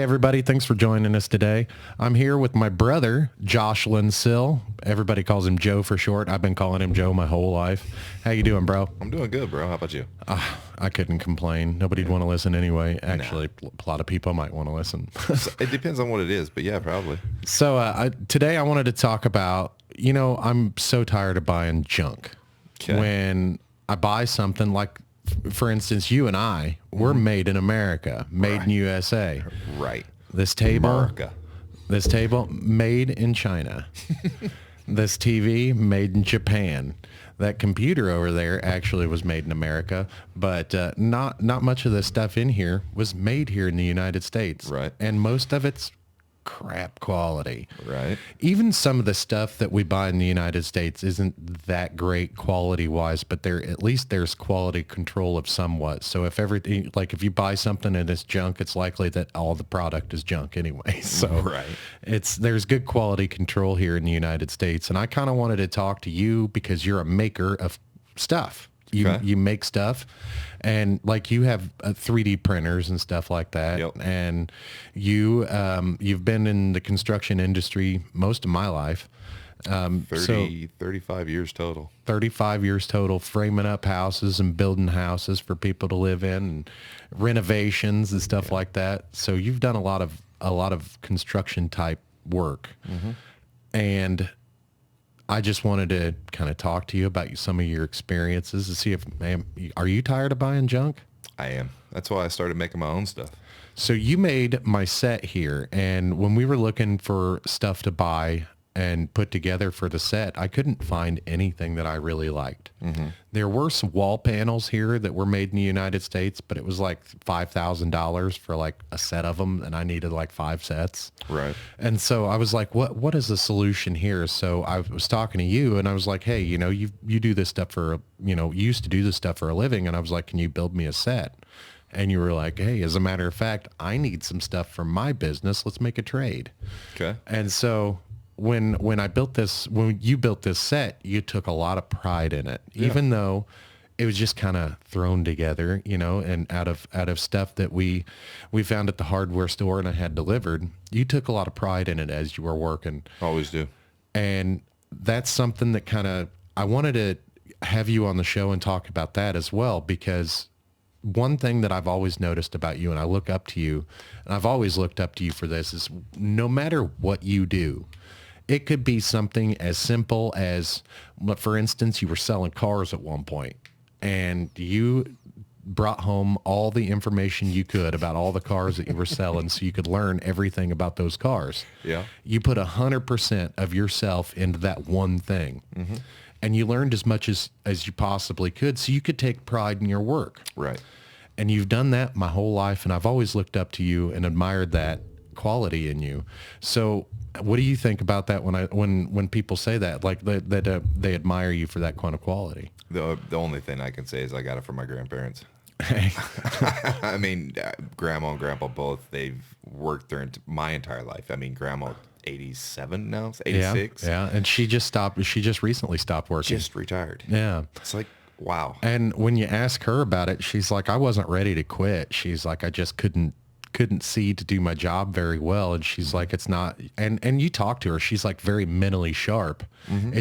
everybody. Thanks for joining us today. I'm here with my brother, Joshalin Sill. Everybody calls him Joe for short. I've been calling him Joe my whole life. How you doing, bro? I'm doing good, bro. How about you? I couldn't complain. Nobody'd want to listen anyway. Actually, a lot of people might want to listen. It depends on what it is, but yeah, probably. So today I wanted to talk about, I'm so tired of buying junk. Okay. When I buy something like, for instance, you and I, we're made in America, made in USA. Right. This table, America. This table, made in China. This TV, made in Japan. That computer over there actually was made in America, but not much of the stuff in here was made here in the United States. Right. And most of it's crap quality. Right. Even some of the stuff that we buy in the United States isn't that great quality wise, but at least there's quality control of somewhat. So if everything, like if you buy something and it's junk, it's likely that all the product is junk anyway. So Right. there's good quality control here in the United States. And I kind of wanted to talk to you because you're a maker of stuff. You make stuff, and like you have 3D printers and stuff like that. Yep. And you've been in the construction industry most of my life. 35 years total. 35 years total, framing up houses and building houses for people to live in, and renovations and stuff like that. So you've done a lot of construction type work, and I just wanted to kind of talk to you about some of your experiences to see if, are you tired of buying junk? I am. That's why I started making my own stuff. So you made my set here, and when we were looking for stuff to buy and put together for the set, I couldn't find anything that I really liked. There were some wall panels here that were made in the United States, but it was like $5,000 for like a set of them, and I needed like 5 sets. Right. And so I was like, what is the solution here? So I was talking to you, and I was like, hey, you do this stuff you used to do this stuff for a living. And I was like, can you build me a set? And you were like, hey, as a matter of fact, I need some stuff for my business. Let's make a trade. Okay. And so when you built this set, you took a lot of pride in it, even though it was just kind of thrown together, and out of stuff that we found at the hardware store and I had delivered. You took a lot of pride in it as you were working. Always do. And that's something that I wanted to have you on the show and talk about that as well, because one thing that I've always noticed about you, and I look up to you, and I've always looked up to you for this, is no matter what you do, it could be something as simple as, for instance, you were selling cars at one point, and you brought home all the information you could about all the cars that you were selling so you could learn everything about those cars. Yeah. You put 100% of yourself into that one thing. And you learned as much as you possibly could so you could take pride in your work. Right. And you've done that my whole life, and I've always looked up to you and admired that quality in you. So what do you think about that when people say that, like that they admire you for that kind of quality? The only thing I can say is I got it from my grandparents. I mean, grandma and grandpa both, they've worked my entire life. I mean, grandma 87 now, 86. Yeah. And she just recently stopped working. Just retired. Yeah. It's like, wow. And when you ask her about it, she's like, I wasn't ready to quit. She's like, I just couldn't see to do my job very well. And she's like, it's not, and you talk to her, she's like very mentally sharp.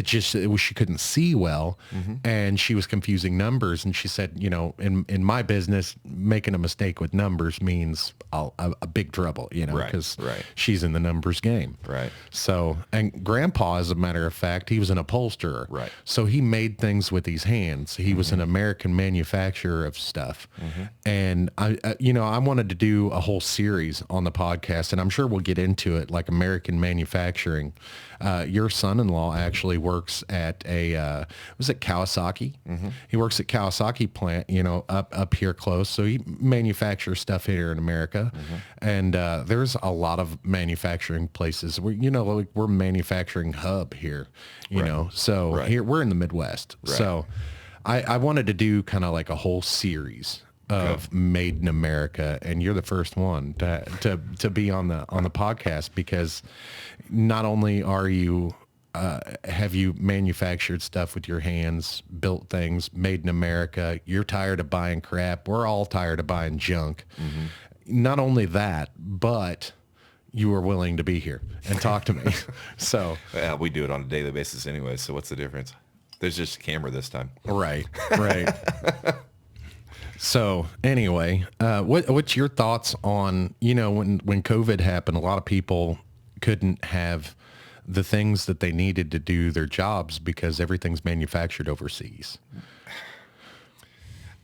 She couldn't see well, and she was confusing numbers. And she said, in my business, making a mistake with numbers means a big trouble, because she's in the numbers game. Right. So, and grandpa, as a matter of fact, he was an upholsterer. Right. So he made things with his hands. He was an American manufacturer of stuff. And I wanted to do a whole series on the podcast, and I'm sure we'll get into it, like American manufacturing. Your son-in-law actually works at was it Kawasaki? He works at Kawasaki plant, up here close. So he manufactures stuff here in America. And there's a lot of manufacturing places where, we're manufacturing hub here, So here we're in the Midwest. Right. So I wanted to do kind of like a whole series of Made in America, and you're the first one to be on the podcast, because not only are you have you manufactured stuff with your hands, built things, made in America, you're tired of buying crap. We're all tired of buying junk. Not only that, but you were willing to be here and talk to me. So Yeah, we do it on a daily basis anyway. So what's the difference? There's just a camera this time. right. So anyway, what's your thoughts on, when COVID happened, a lot of people couldn't have the things that they needed to do their jobs because everything's manufactured overseas.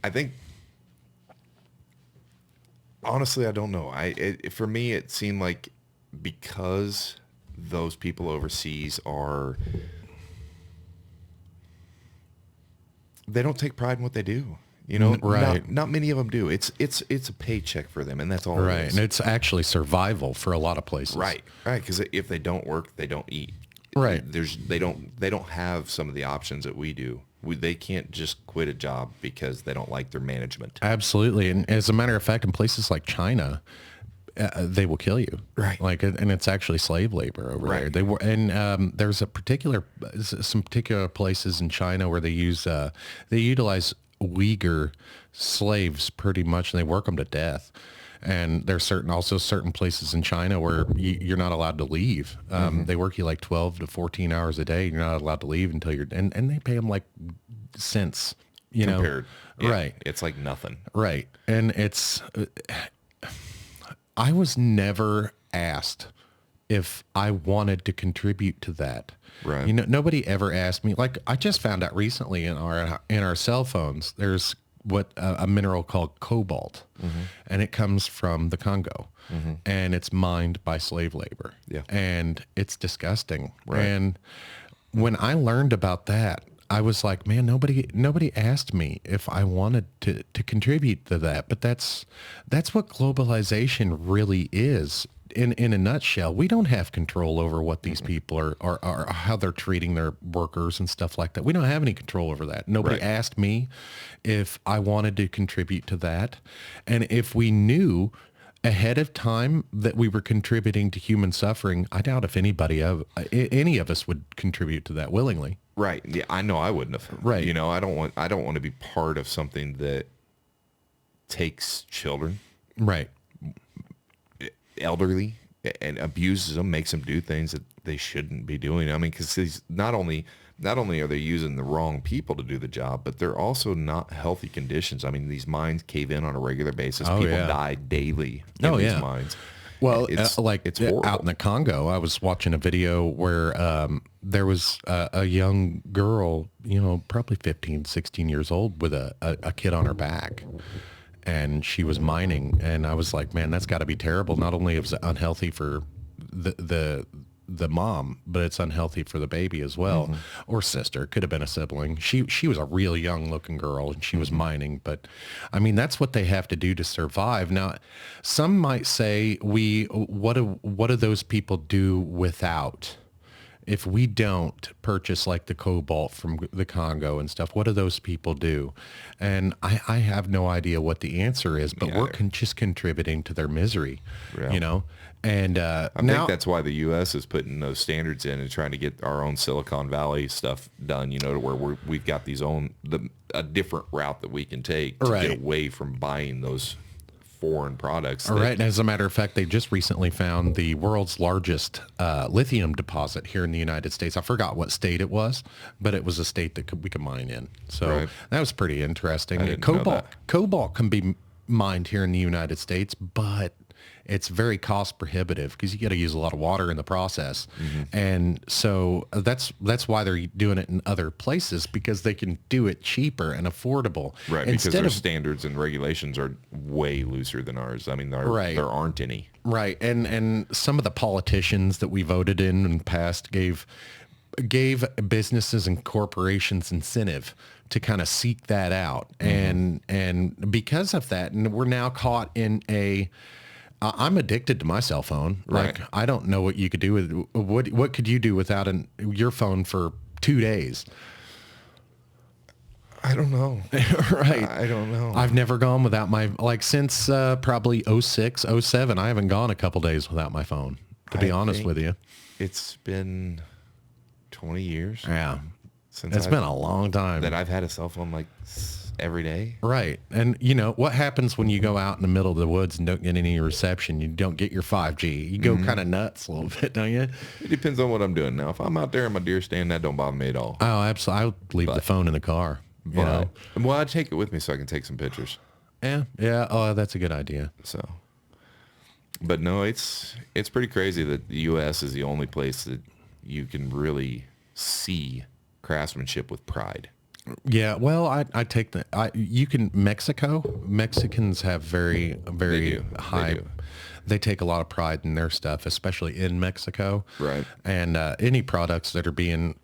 I think, honestly, I don't know. For me, it seemed like because those people overseas they don't take pride in what they do. Right. Not many of them do. It's a paycheck for them, and that's all. Right, it is. and it's actually survival for a lot of places. Right. Because if they don't work, they don't eat. Right. They don't have some of the options that we do. They can't just quit a job because they don't like their management. Absolutely, and as a matter of fact, in places like China, they will kill you. Right. And it's actually slave labor over there. Right. They were, and there's some particular places in China where they utilize Uyghur slaves pretty much, and they work them to death. And there's also certain places in China where you're not allowed to leave. They work you like 12 to 14 hours a day. You're not allowed to leave until and they pay them like cents, Compared. Yeah, right. It's like nothing. Right. And I was never asked if I wanted to contribute to that. Right. Nobody ever asked me. Like, I just found out recently in our cell phones, there's what a mineral called cobalt, and it comes from the Congo, and it's mined by slave labor. Yeah. And it's disgusting. Right. And when I learned about that, I was like, man, nobody asked me if I wanted to contribute to that. But that's what globalization really is. In a nutshell, we don't have control over what these people are how they're treating their workers and stuff like that. We don't have any control over that. Nobody asked me if I wanted to contribute to that. And if we knew ahead of time that we were contributing to human suffering, I doubt if any of us would contribute to that willingly. Right. Yeah, I know I wouldn't have. Right. I don't want to be part of something that takes children, Right. elderly, and abuses them, makes them do things that they shouldn't be doing. I mean, because not only are they using the wrong people to do the job, but they're also not healthy conditions. I mean, these mines cave in on a regular basis. People die daily in these mines. Well, it's out in the Congo, I was watching a video where there was a young girl, probably 15, 16 years old with a kid on her back. And she was mining, and I was like, man, that's got to be terrible. Not only is it unhealthy for the mom, but it's unhealthy for the baby as well, or sister. Could have been a sibling. She was a real young looking girl, and she was mining. But I mean, that's what they have to do to survive. Now, some might say, what do those people do without? If we don't purchase like the cobalt from the Congo and stuff, what do those people do? And I have no idea what the answer is, but we're just contributing to their misery, And I think that's why the U.S. is putting those standards in and trying to get our own Silicon Valley stuff done, to where we've got a different route that we can take to get away from buying those foreign products. All right. And as a matter of fact, they just recently found the world's largest lithium deposit here in the United States. I forgot what state it was, but it was a state that we could mine in. So that was pretty interesting. I didn't know that. Cobalt can be mined here in the United States, but it's very cost prohibitive because you got to use a lot of water in the process. And so that's why they're doing it in other places, because they can do it cheaper and affordable. Right, because their standards and regulations are way looser than ours. I mean, there aren't any. Right, and some of the politicians that we voted in and passed gave businesses and corporations incentive to kind of seek that out. And because of that, and we're now caught in I'm addicted to my cell phone. Like, I don't know what you could do with what could you do without your phone for 2 days? I don't know. Right. I don't know. I've never gone without since probably 06, 07, I haven't gone a couple days without my phone, to be honest with you. It's been 20 years. Yeah. It's been a long time. That I've had a cell phone every day. Right. And you know, what happens when you go out in the middle of the woods and don't get any reception? You don't get your 5G. You go kind of nuts a little bit, don't you? It depends on what I'm doing. Now, if I'm out there in my deer stand, that don't bother me at all. Oh, absolutely. I'll leave the phone in the car. You know? Well, I take it with me so I can take some pictures. Yeah. Yeah. Oh, that's a good idea. So, but no, it's pretty crazy that the U.S. is the only place that you can really see craftsmanship with pride. Yeah, well, I take you can, Mexicans have very high, they take a lot of pride in their stuff, especially in Mexico. Right. And any products that are being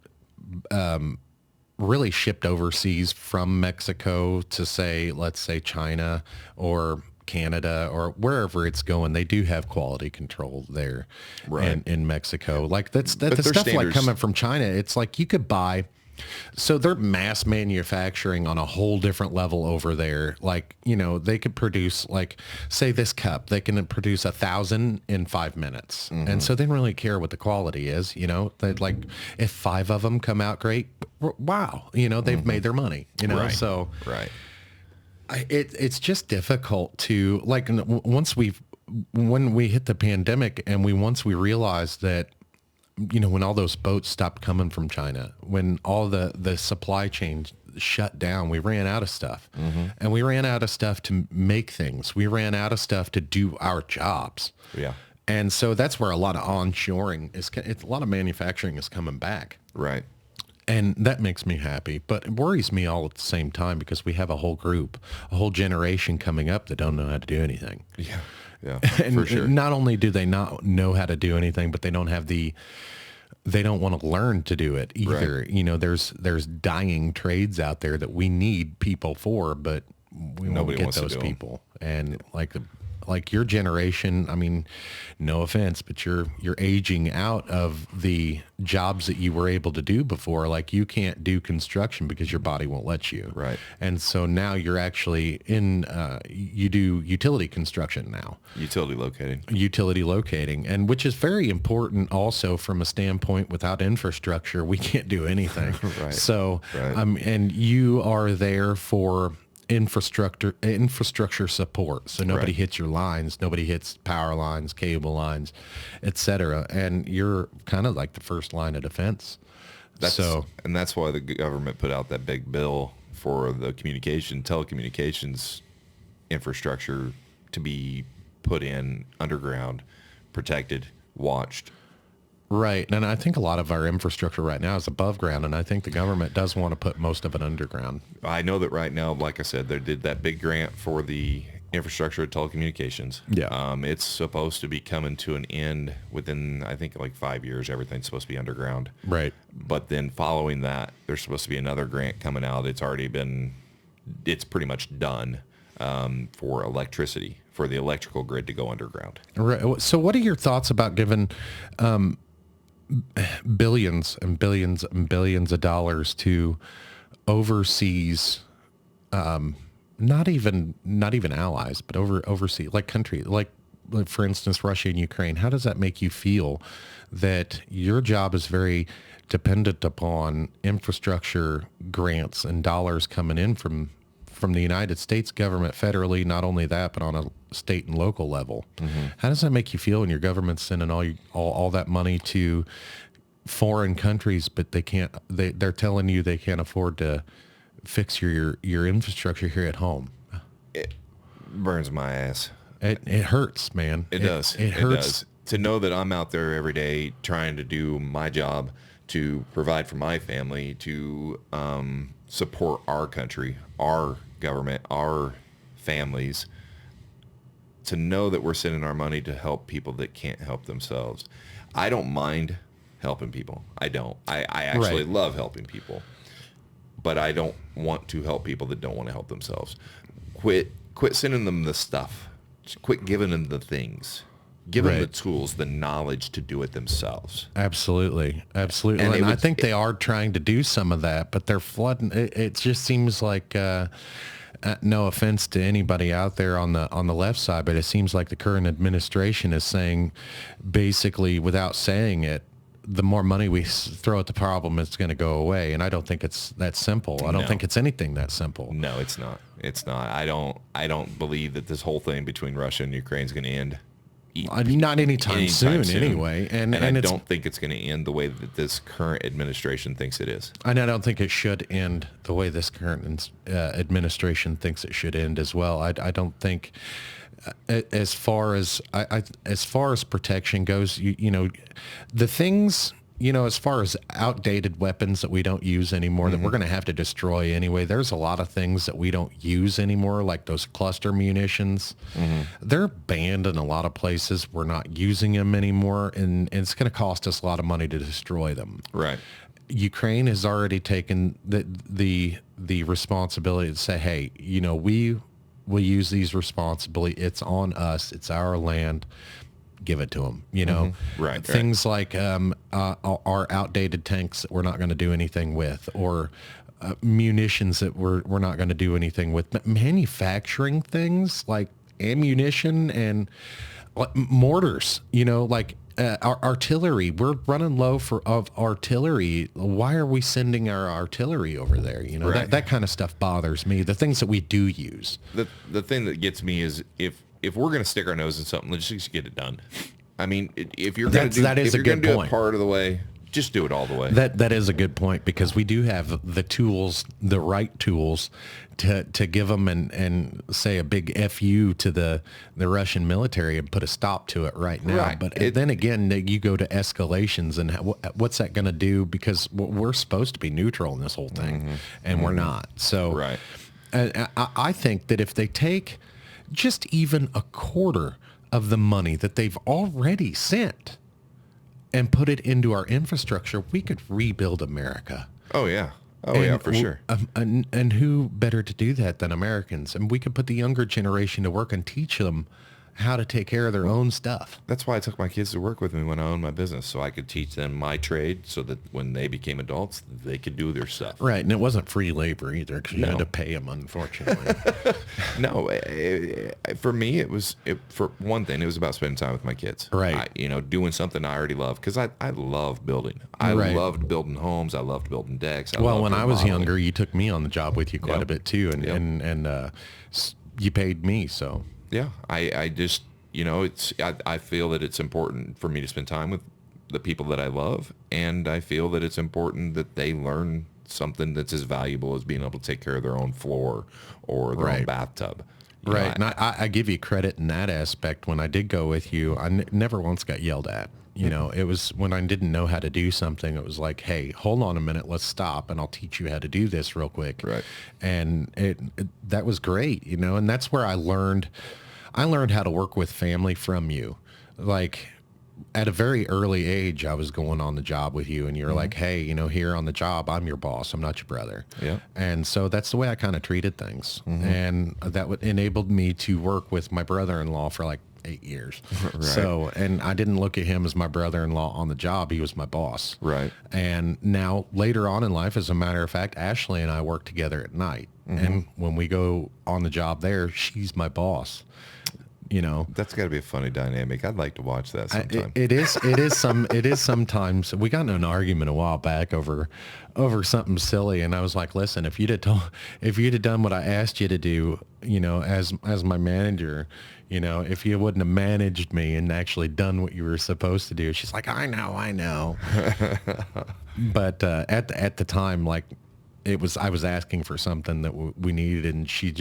really shipped overseas from Mexico to let's say China or Canada or wherever it's going, they do have quality control there. Right. in Mexico. Like that's the stuff like coming from China. It's like you could buy. So they're mass manufacturing on a whole different level over there. Like, you know, they could produce, like, say this cup, they can produce 1,000 in 5 minutes. And so they don't really care what the quality is, you know, they like if 5 of them come out great, wow, you know, they've made their money, you know? Right. So Right. It's just difficult to, like, when we hit the pandemic and once we realized that, you know, when all those boats stopped coming from China, when all the supply chain shut down, we ran out of stuff. And we ran out of stuff to make things. We ran out of stuff to do our jobs. Yeah. And so that's where a lot of onshoring a lot of manufacturing is coming back. Right. And that makes me happy, but it worries me all at the same time because we have a whole generation coming up that don't know how to do anything. Yeah. Yeah, And for sure. not only do they not know how to do anything, but they don't want to learn to do it either. Right. You know, there's dying trades out there that we need people for, but Nobody won't wants to get those do 'em. people. And like your generation, I mean, no offense, but you're aging out of the jobs that you were able to do before. Like you can't do construction because your body won't let you. Right. And so now you're actually you do utility construction now. Utility locating, and which is very important also from a standpoint, without infrastructure, we can't do anything. Right. So, Right. And you are there for infrastructure support. So nobody Right. hits your lines, nobody hits power lines, cable lines, etc. And you're kind of like the first line of defense. And that's why the government put out that big bill for the telecommunications infrastructure to be put in underground, protected, watched. Right. And I think a lot of our infrastructure right now is above ground, and I think the government does want to put most of it underground. I know that right now, like I said, they did that big grant for the infrastructure of telecommunications. Yeah. It's supposed to be coming to an end within, I think, like 5 years. Everything's supposed to be underground. Right. But then following that, there's supposed to be another grant coming out. It's pretty much done for electricity, for the electrical grid to go underground. Right. So what are your thoughts about giving billions and billions and billions of dollars to overseas, not even allies, but overseas, like country, like for instance, Russia and Ukraine? How does that make you feel that your job is very dependent upon infrastructure grants and dollars coming in from the United States government federally, not only that, but on a state and local level? How does that make you feel when your government's sending all that money to foreign countries, but they're telling you they can't afford to fix your infrastructure here at home? It burns my ass. It hurts, man. It does. It hurts. Does. To know that I'm out there every day trying to do my job, to provide for my family, to support our country, our government, our families, to know that we're sending our money to help people that can't help themselves. I don't mind helping people. I don't. I actually love helping people. But I don't want to help people that don't want to help themselves. Quit sending them the stuff. Just quit giving them the things. Give them the tools, the knowledge to do it themselves. Absolutely. Absolutely. And I think they are trying to do some of that, but they're flooding. It just seems like, no offense to anybody out there on the left side, but it seems like the current administration is saying, basically without saying it, the more money we throw at the problem, it's going to go away. And I don't think it's that simple. I don't think it's anything that simple. No, it's not. It's not. I don't believe that this whole thing between Russia and Ukraine is going to end. Not anytime soon, anyway. And I don't think it's going to end the way that this current administration thinks it is. And I don't think it should end the way this current administration thinks it should end as well. I don't think, as far as protection goes, you know, the things, you know, as far as outdated weapons that we don't use anymore, that we're going to have to destroy anyway. There's a lot of things that we don't use anymore, like those cluster munitions. They're banned in a lot of places. We're not using them anymore, and it's going to cost us a lot of money to destroy them. Right. Ukraine has already taken the responsibility to say, hey, you know, we will use these responsibly. It's on us. It's our land. Give it to them, you know. Right. Things like our outdated tanks that we're not going to do anything with, or munitions that we're not going to do anything with. But manufacturing things like ammunition and mortars, you know, like our artillery. We're running low of artillery. Why are we sending our artillery over there? You know, that kind of stuff bothers me. The things that we do use. The thing that gets me is if we're going to stick our nose in something, let's just get it done. I mean, if you're going to do it part of the way, just do it all the way. That is a good point, because we do have the tools, the right tools, to give them and say a big FU to the Russian military and put a stop to it right now. Right. But then again, you go to escalations, and what's that going to do? Because we're supposed to be neutral in this whole thing, and we're not. So I think that if they take just even a quarter of the money that they've already sent and put it into our infrastructure, we could rebuild America. Oh, yeah. Yeah, for sure. And who better to do that than Americans? And we could put the younger generation to work and teach them how to take care of their own stuff. That's why I took my kids to work with me when I owned my business, so I could teach them my trade, so that when they became adults, they could do their stuff. Right, and it wasn't free labor either, because you had to pay them, unfortunately. No, for me, for one thing, it was about spending time with my kids. Right. Doing something I already love, because I love building. I loved building homes. I loved building decks. When I was younger, you took me on the job with you quite a bit too, and you paid me, so... Yeah, I just, I feel that it's important for me to spend time with the people that I love, and I feel that it's important that they learn something that's as valuable as being able to take care of their own floor or their own bathtub. Right, and I give you credit in that aspect. When I did go with you, I never once got yelled at. You know, it was when I didn't know how to do something, it was like, hey, hold on a minute, let's stop, and I'll teach you how to do this real quick. Right. And that was great, and that's where I learned how to work with family from you. Like, at a very early age, I was going on the job with you, and you're like, hey, here on the job, I'm your boss. I'm not your brother. Yeah. And so that's the way I kind of treated things. And that enabled me to work with my brother-in-law for like 8 years. Right. So, and I didn't look at him as my brother-in-law on the job. He was my boss. Right. And now later on in life, as a matter of fact, Ashley and I work together at night. And when we go on the job there, she's my boss. That's got to be a funny dynamic. I'd like to watch that sometime. It is sometimes. We got in an argument a while back over something silly, and I was like, listen, if you'd have done what I asked you to do, as my manager, if you wouldn't have managed me and actually done what you were supposed to do. She's like, I know. But at the time, like, I was asking for something that we needed, and she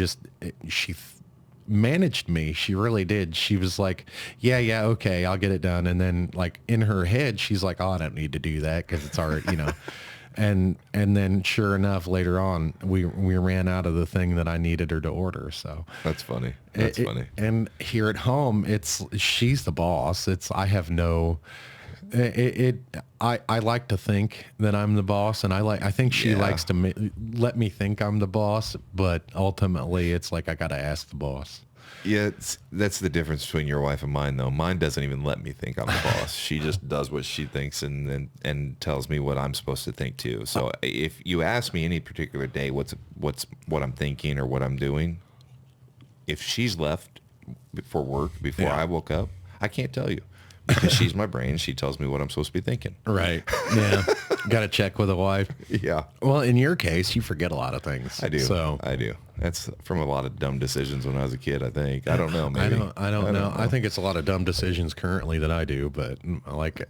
managed me. She really did. She was like, yeah, okay, I'll get it done. And then, like, in her head, she's like, oh, I don't need to do that because it's already, and then sure enough, later on, we ran out of the thing that I needed her to order. So that's funny. Funny. And here at home, she's the boss. I like to think that I'm the boss, and I think she likes to let me think I'm the boss, but ultimately it's like I got to ask the boss. Yeah, that's the difference between your wife and mine, though. Mine doesn't even let me think I'm the boss. She just does what she thinks and tells me what I'm supposed to think too. So if you ask me any particular day what I'm thinking or what I'm doing, if she's left for work before I woke up, I can't tell you. because she's my brain. She tells me what I'm supposed to be thinking. Right. Yeah. Got to check with a wife. Yeah. Well, in your case, you forget a lot of things. I do. So I do. That's from a lot of dumb decisions when I was a kid, I think. I don't know. Maybe. I don't know. I think it's a lot of dumb decisions currently that I do, but like,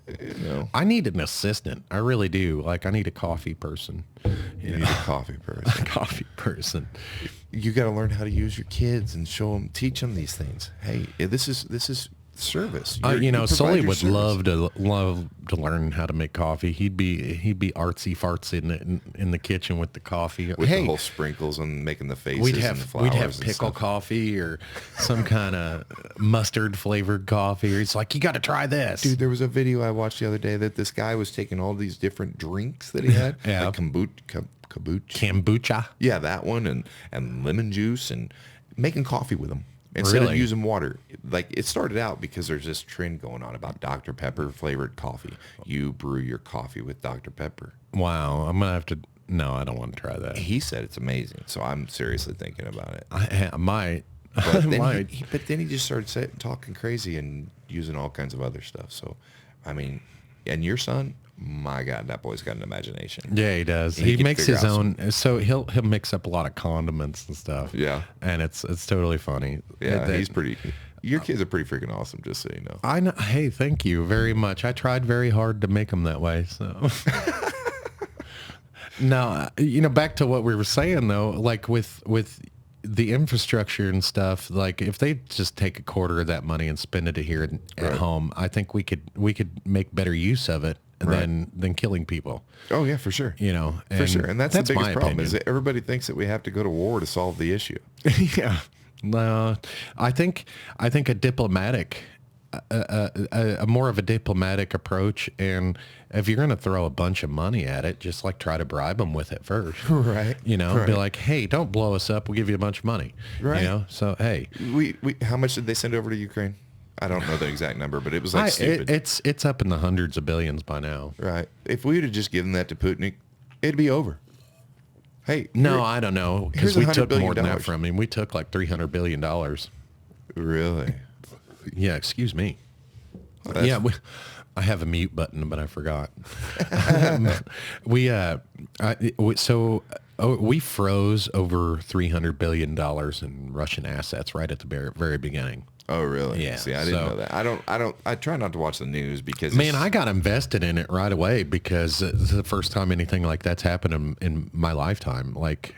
I need an assistant. I really do. Like, I need a coffee person. You need a coffee person. A coffee person. You got to learn how to use your kids and teach them these things. Hey, this is service. Sully would love to learn how to make coffee. He'd be artsy farts in the kitchen with the coffee. With the whole sprinkles and making the faces we'd and the flowers. We'd have pickle coffee or some kind of mustard flavored coffee. Or it's like, you got to try this. Dude, there was a video I watched the other day that this guy was taking all these different drinks that he had. Yeah. Like kombucha. Yeah, that one and lemon juice and making coffee with them. Instead of using water. Like, it started out because there's this trend going on about Dr. Pepper flavored coffee. You brew your coffee with Dr. Pepper. Wow. I'm going to have to, no, I don't want to try that. He said it's amazing. So I'm seriously thinking about it. I might. But then he just started talking crazy and using all kinds of other stuff. So, I mean, and your son, my God, that boy's got an imagination. Yeah, he does. He makes his own. So he'll mix up a lot of condiments and stuff. Yeah, and it's totally funny. Yeah, he's pretty. Your kids are pretty freaking awesome. Just so you know. I know. Hey, thank you very much. I tried very hard to make them that way. So. Now, back to what we were saying though, like with the infrastructure and stuff, like if they just take a quarter of that money and spend it here at home, I think we could make better use of it. Than killing people. Oh yeah, for sure. For sure. And that's the biggest problem is that everybody thinks that we have to go to war to solve the issue. Yeah. No, I think a diplomatic, a more of a diplomatic approach, and if you're going to throw a bunch of money at it, just like try to bribe them with it first. Right. Be like, hey, don't blow us up. We'll give you a bunch of money. Right. So hey, we how much did they send over to Ukraine? I don't know the exact number, but it was like stupid. It's up in the hundreds of billions by now. Right. If we would have just given that to Putin, it'd be over. Hey. No, I don't know. Because we took more than that from him. We took like $300 billion. Really? Yeah, excuse me. Well, I have a mute button, but I forgot. We froze over $300 billion in Russian assets right at the very beginning. Oh, really? Yeah. See, I didn't know that. I try not to watch the news because I got invested in it right away because it's the first time anything like that's happened in my lifetime. Like,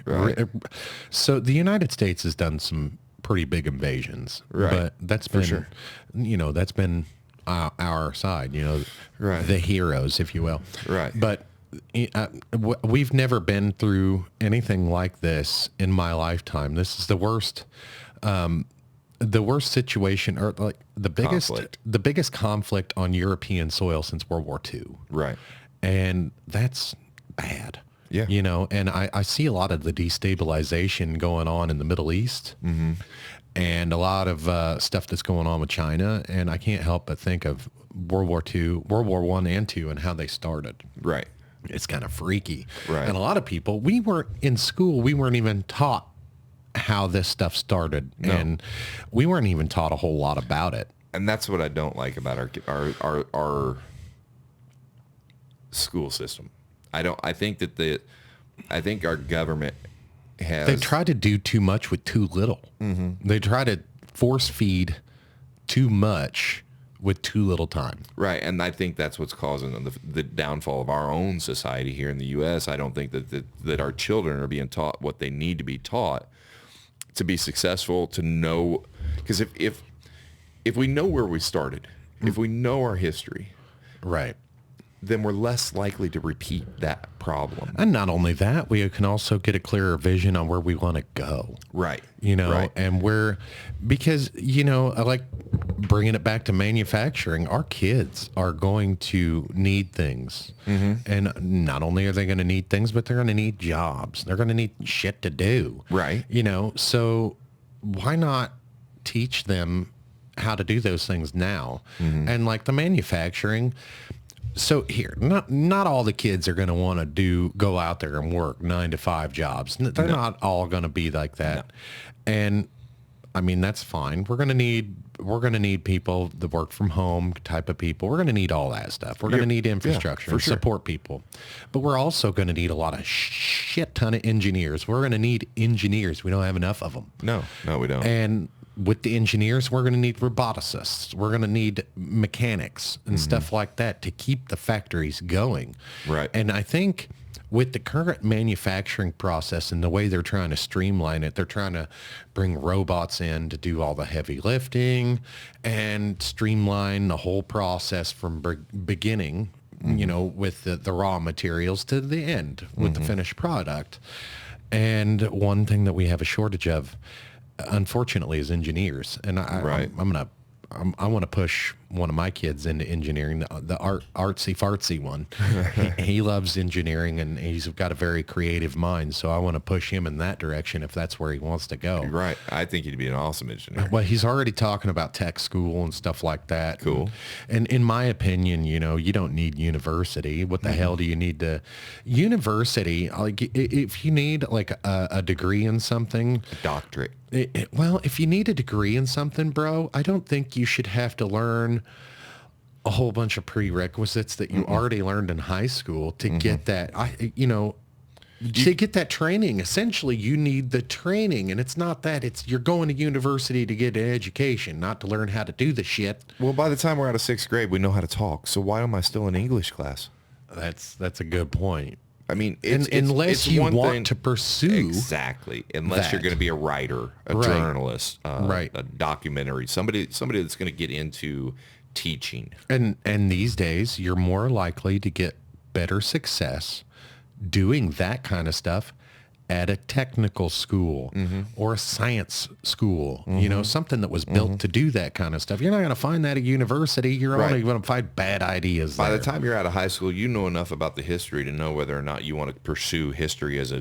so the United States has done some pretty big invasions, but that's been, that's been our side, the heroes, if you will. Right. But we've never been through anything like this in my lifetime. This is the worst situation, or like the biggest conflict on European soil since World War II. Right. And that's bad. Yeah. And I see a lot of the destabilization going on in the Middle East, and a lot of stuff that's going on with China. And I can't help but think of World War I and II and how they started. Right. It's kind of freaky. Right. And a lot of people, we weren't in school. We weren't even taught how this stuff started. No. And we weren't even taught a whole lot about it. And that's what I don't like about our school system. I think our government has... They try to do too much with too little. Mm-hmm. They try to force feed too much with too little time. Right, and I think that's what's causing the downfall of our own society here in the U.S. I don't think that our children are being taught what they need to be taught to be successful, to know... Because if we know where we started, if we know our history... Right. Then we're less likely to repeat that problem. And not only that, we can also get a clearer vision on where we want to go. Right. And because, like bringing it back to manufacturing, our kids are going to need things. Mm-hmm. And not only are they going to need things, but they're going to need jobs. They're going to need shit to do. Right. So why not teach them how to do those things now? Mm-hmm. And like the manufacturing... So here, not all the kids are going to want to go out there and work 9 to 5 jobs. They're not all going to be like that. No. And I mean, that's fine. We're gonna need people that work from home type of people. We're gonna need all that stuff. We're gonna need infrastructure and support people. But we're also gonna need a lot of shit ton of engineers. We're gonna need engineers. We don't have enough of them. No, we don't. And with the engineers, we're going to need roboticists. We're going to need mechanics and stuff like that to keep the factories going. Right. And I think with the current manufacturing process and the way they're trying to streamline it, they're trying to bring robots in to do all the heavy lifting and streamline the whole process from beginning, you know, with the raw materials to the end with the finished product. And one thing that we have a shortage of, unfortunately, is engineers. And I want to push one of my kids into engineering, the artsy fartsy one. he loves engineering and he's got a very creative mind. So I want to push him in that direction if that's where he wants to go. Right. I think he'd be an awesome engineer. Well, he's already talking about tech school and stuff like that. Cool. And in my opinion, you know, you don't need university. What the hell do you need to university? Like if you need like a degree in something, A doctorate. Well, if you need a degree in something, bro, I don't think you should have to learn a whole bunch of prerequisites that you already learned in high school to get that. To get that training. Essentially, you need the training, and it's not that. It's you're going to university to get an education, not to learn how to do the shit. Well, by the time we're out of 6th grade, we know how to talk. So why am I still in English class? That's a good point. I mean, unless you want to pursue exactly, unless you're going to be a writer, a journalist, a documentary, somebody that's going to get into teaching. And these days, you're more likely to get better success doing that kind of stuff at a technical school or a science school, you know, something that was built to do that kind of stuff. You're not going to find that at university. You're only going to find bad ideas By there. the time you're out of high school, you know enough about the history to know whether or not you want to pursue history as a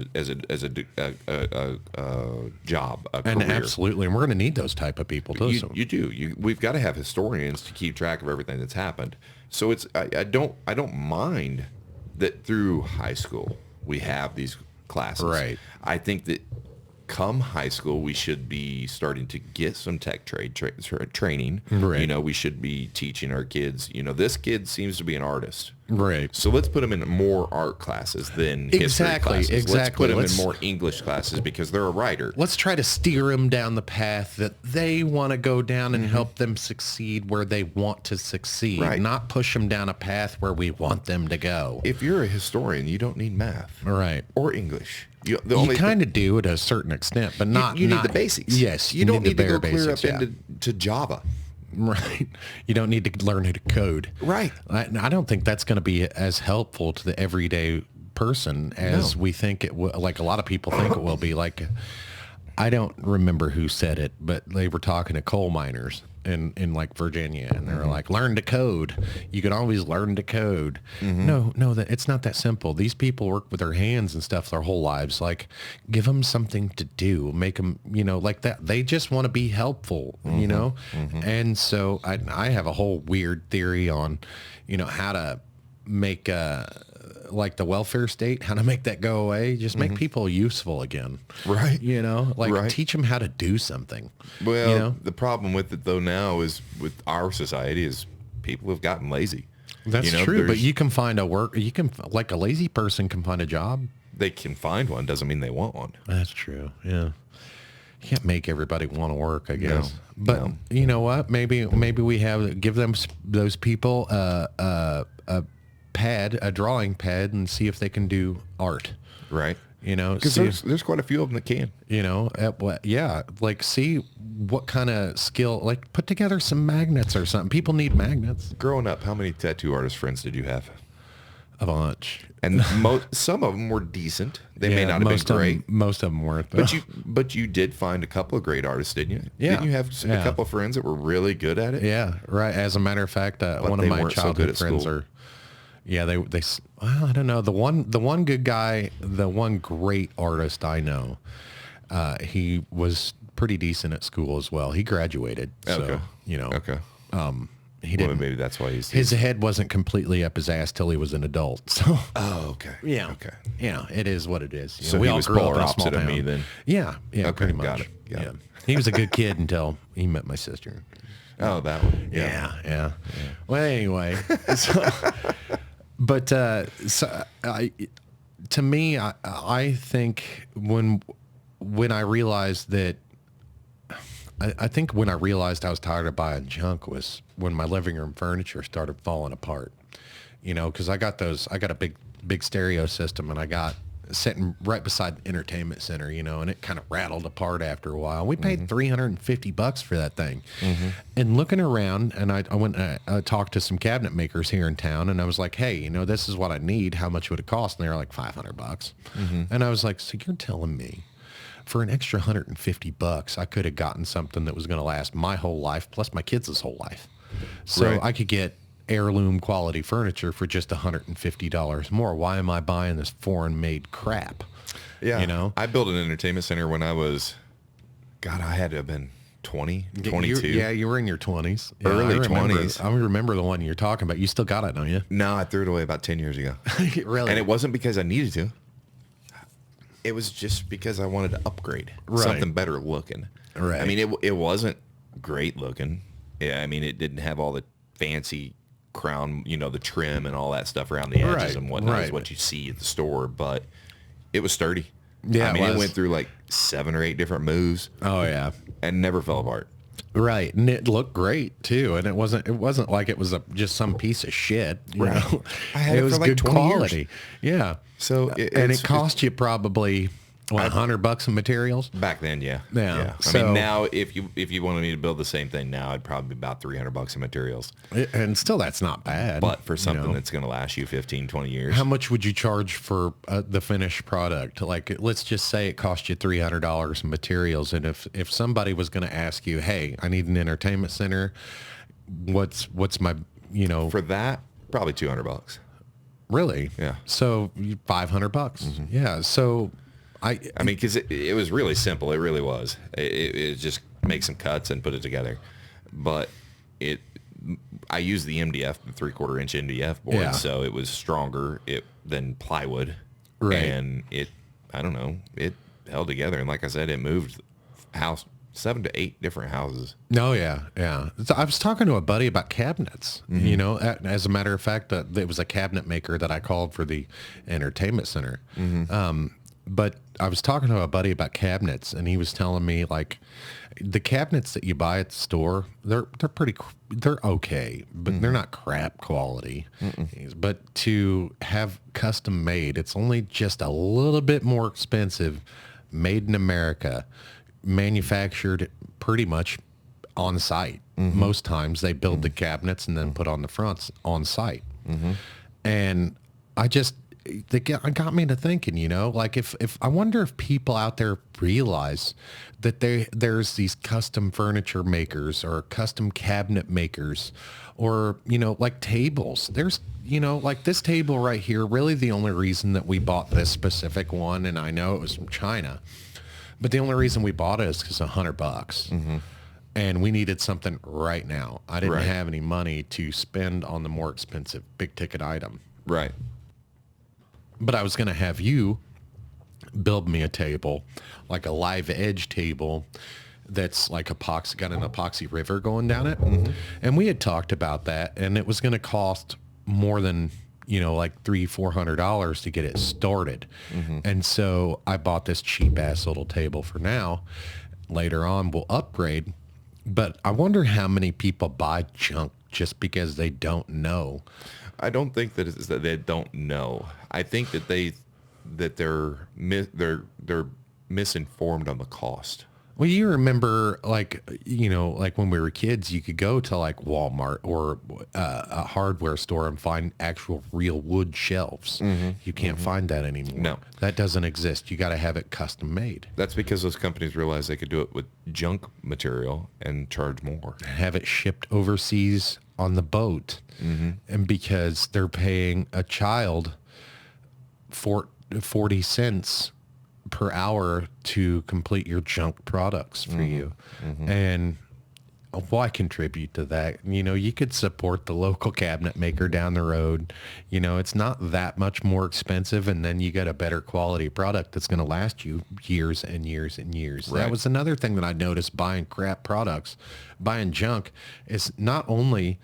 job, a and career. Absolutely. And we're going to need those type of people too. You do. We've got to have historians to keep track of everything that's happened. So I don't mind that through high school we have these classes. Right. I think that come high school, we should be starting to get some tech training. Right. You know, we should be teaching our kids, you know, this kid seems to be an artist. Right. So let's put them in more art classes than history classes. Let's put them in more English classes because they're a writer. Let's try to steer them down the path that they want to go down and help them succeed where they want to succeed, not push them down a path where we want them to go. If you're a historian, you don't need math. Right. Or English. You kind of do to a certain extent, but not. You need the basics. Yes, you don't need to go clear up into Java. Right. You don't need to learn how to code. Right. I don't think that's going to be as helpful to the everyday person as we think it will. Like a lot of people think it will be. Like, I don't remember who said it, but they were talking to coal miners in like Virginia, and they were like, learn to code. You can always learn to code. No, that it's not that simple. These people work with their hands and stuff their whole lives. Like, give them something to do, make them, you know, like that. They just want to be helpful, you know? And so I have a whole weird theory on, you know, how to make like the welfare state, how to make that go away. Just make people useful again. Right. You know, like teach them how to do something. Well, you know? The problem with it though now is with our society is people have gotten lazy. That's true, but you can find like a lazy person can find a job. They can find one, doesn't mean they want one. That's true. Yeah. You can't make everybody want to work, I guess. You know what? Maybe we give them those people a drawing pad, and see if they can do art. Right. You know, because there's quite a few of them that can. You know, like see what kind of skill, like put together some magnets or something. People need magnets. Growing up, how many tattoo artist friends did you have? A bunch. And some of them were decent. They may not have been great. Most of them weren't. But you did find a couple of great artists, didn't you? Yeah. Didn't you have a couple of friends that were really good at it? Yeah, right. As a matter of fact, one of my childhood friends are. Yeah, they. Well, I don't know. The one good guy, the one great artist I know, he was pretty decent at school as well. He graduated. So, you know. Okay. He didn't. Well, maybe that's why his head wasn't completely up his ass till he was an adult. So. Oh, okay. Yeah. Okay. You know, it is what it is. So we he all was grew up polar in a small opposite of town. me then. Yeah. Okay, Pretty much. got it. He was a good kid until he met my sister. Oh, that one. Yeah. Well, anyway, to me, I think when I realized that, I think when I realized I was tired of buying junk was when my living room furniture started falling apart. You know, because I got a big stereo system, and I got sitting right beside the entertainment center, you know, and it kind of rattled apart after a while. We paid $350 for that thing. And looking around, and I went and I talked to some cabinet makers here in town, and I was like, hey, you know, this is what I need. How much would it cost? And they were like $500. And I was like, so you're telling me for an extra $150, I could have gotten something that was going to last my whole life, plus my kids' whole life. So I could get heirloom quality furniture for just $150 more. Why am I buying this foreign made crap? Yeah. You know, I built an entertainment center when I was, God, I had to have been 20, 22. You were in your 20s. Early 20s. I remember the one you're talking about. You still got it, don't you? No, I threw it away about 10 years ago. Really? And it wasn't because I needed to. It was just because I wanted to upgrade. Something better looking. Right. I mean, it wasn't great looking. Yeah, I mean, it didn't have all the fancy crown, you know, the trim and all that stuff around the edges and whatnot is what you see at the store, but it was sturdy. Yeah, I mean, it went through like 7 or 8 different moves. Oh yeah, and never fell apart. Right, and it looked great too, and it wasn't like it was just some piece of shit. You know? I had it was for like good 20 quality. Years. Yeah. So it cost you probably $100 in materials back then. Yeah. I mean, now if you wanted me to build the same thing now, it'd probably be about $300 in materials. And still, that's not bad. But for something that's going to last you 15, 20 years. How much would you charge for the finished product? Like, let's just say it cost you $300 in materials. And if somebody was going to ask you, hey, I need an entertainment center, what's my, you know. For that, probably $200. Really? Yeah. So $500. Yeah. So I mean, because it was really simple. It really was. It just make some cuts and put it together. But I used the MDF, the 3/4 inch MDF board, so it was stronger than plywood. Right. And I don't know, it held together. And like I said, it moved 7 to 8 different houses. Oh, yeah. So I was talking to a buddy about cabinets, you know, as a matter of fact, it was a cabinet maker that I called for the entertainment center. But I was talking to a buddy about cabinets, and he was telling me, like, the cabinets that you buy at the store, they're okay, but they're not crap quality. But to have custom made, it's only just a little bit more expensive, made in America, manufactured pretty much on site. Most times they build the cabinets and then put on the fronts on site. And it got me to thinking, you know, like if I wonder if people out there realize that there's these custom furniture makers or custom cabinet makers, or, you know, like tables. There's, you know, like this table right here, really the only reason that we bought this specific one, and I know it was from China, but the only reason we bought it is because $100. And we needed something right now. I didn't have any money to spend on the more expensive big ticket item. Right. But I was going to have you build me a table, like a live edge table that's like got an epoxy river going down it. And we had talked about that, and it was going to cost more than, you know, like $300-400 to get it started. And so I bought this cheap ass little table for now. Later on, we'll upgrade. But I wonder how many people buy junk just because they don't know. I don't think that it's that they don't know. I think that they're misinformed on the cost. Well, you remember, like, you know, like when we were kids, you could go to like Walmart or a hardware store and find actual real wood shelves. You can't find that anymore. No. That doesn't exist. You got to have it custom made. That's because those companies realized they could do it with junk material and charge more. Have it shipped overseas on the boat. And because they're paying a child 40 cents per hour to complete your junk products for you. And why contribute to that? You know, you could support the local cabinet maker down the road. You know, it's not that much more expensive, and then you get a better quality product that's going to last you years and years and years. Right. That was another thing that I noticed buying crap products, buying junk, is not only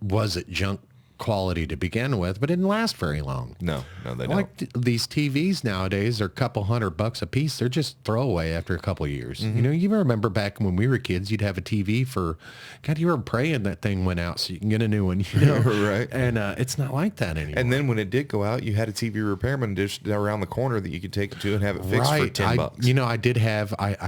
was it junk quality to begin with, but it didn't last very long. No, they Like don't. these TVs nowadays are a couple $100 a piece. They're just throwaway after a couple of years. You know, you remember back when we were kids, you'd have a TV for, God, you were praying that thing went out so you can get a new one, you know? Right. And it's not like that anymore. And then when it did go out, you had a TV repairman just around the corner that you could take it to and have it fixed for $10. You know, I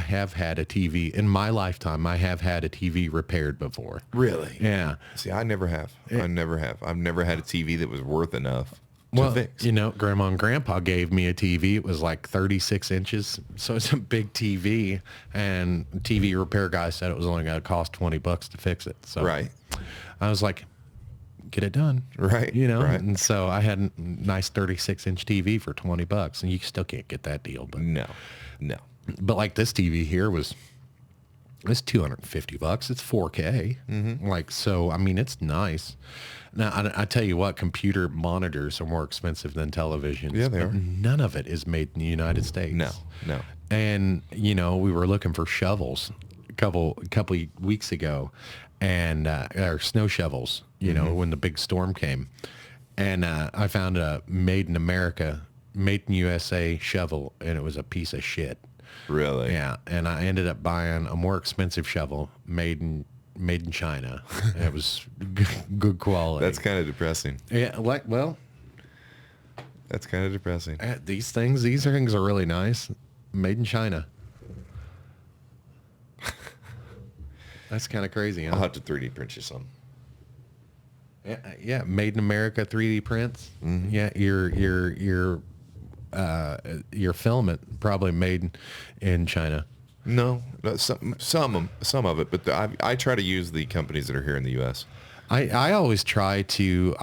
have had a TV in my lifetime. I have had a TV repaired before. Really? Yeah. See, I never have. I've never had a TV that was worth enough to fix. You know, Grandma and Grandpa gave me a TV. It was like 36 inches. So it's a big TV. And the TV repair guy said it was only going to cost $20 to fix it. So Right. I was like, get it done. Right. You know, Right. and so I had a nice 36-inch TV for $20, and you still can't get that deal. No. But like this TV here it's $250. It's 4K. Like, so, I mean, it's nice. Now, I tell you what, computer monitors are more expensive than televisions. Yeah, they but are. None of it is made in the United States. No. And, you know, we were looking for shovels a couple of weeks ago, and or snow shovels, you know, when the big storm came. And I found a made in America, made in USA shovel, and it was a piece of shit. Really? Yeah, and I ended up buying a more expensive shovel made in China. And it was good quality. That's kind of depressing. Yeah, That's kind of depressing. these things are really nice, made in China. That's kind of crazy, I'll huh? have to 3D print you some. Yeah, made in America 3D prints. Yeah, your filament probably made in China. No, some of it, but I try to use the companies that are here in the U.S. I always try to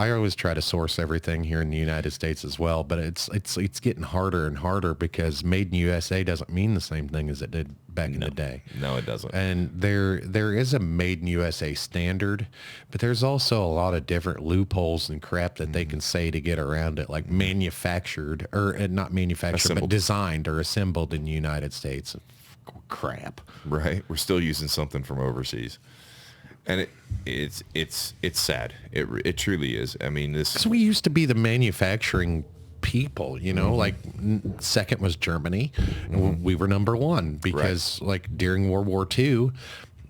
source everything here in the United States as well, but it's getting harder and harder because made in USA doesn't mean the same thing as it did back in the day. No, it doesn't. And there is a made in USA standard, but there's also a lot of different loopholes and crap that they can say to get around it, like manufactured or not manufactured, Assembled. but designed or assembled in the United States. Crap. Right? We're still using something from overseas. And it's sad. It truly is. I mean, So we used to be the manufacturing people, you know, like second was Germany. And we were number one because like during World War II, you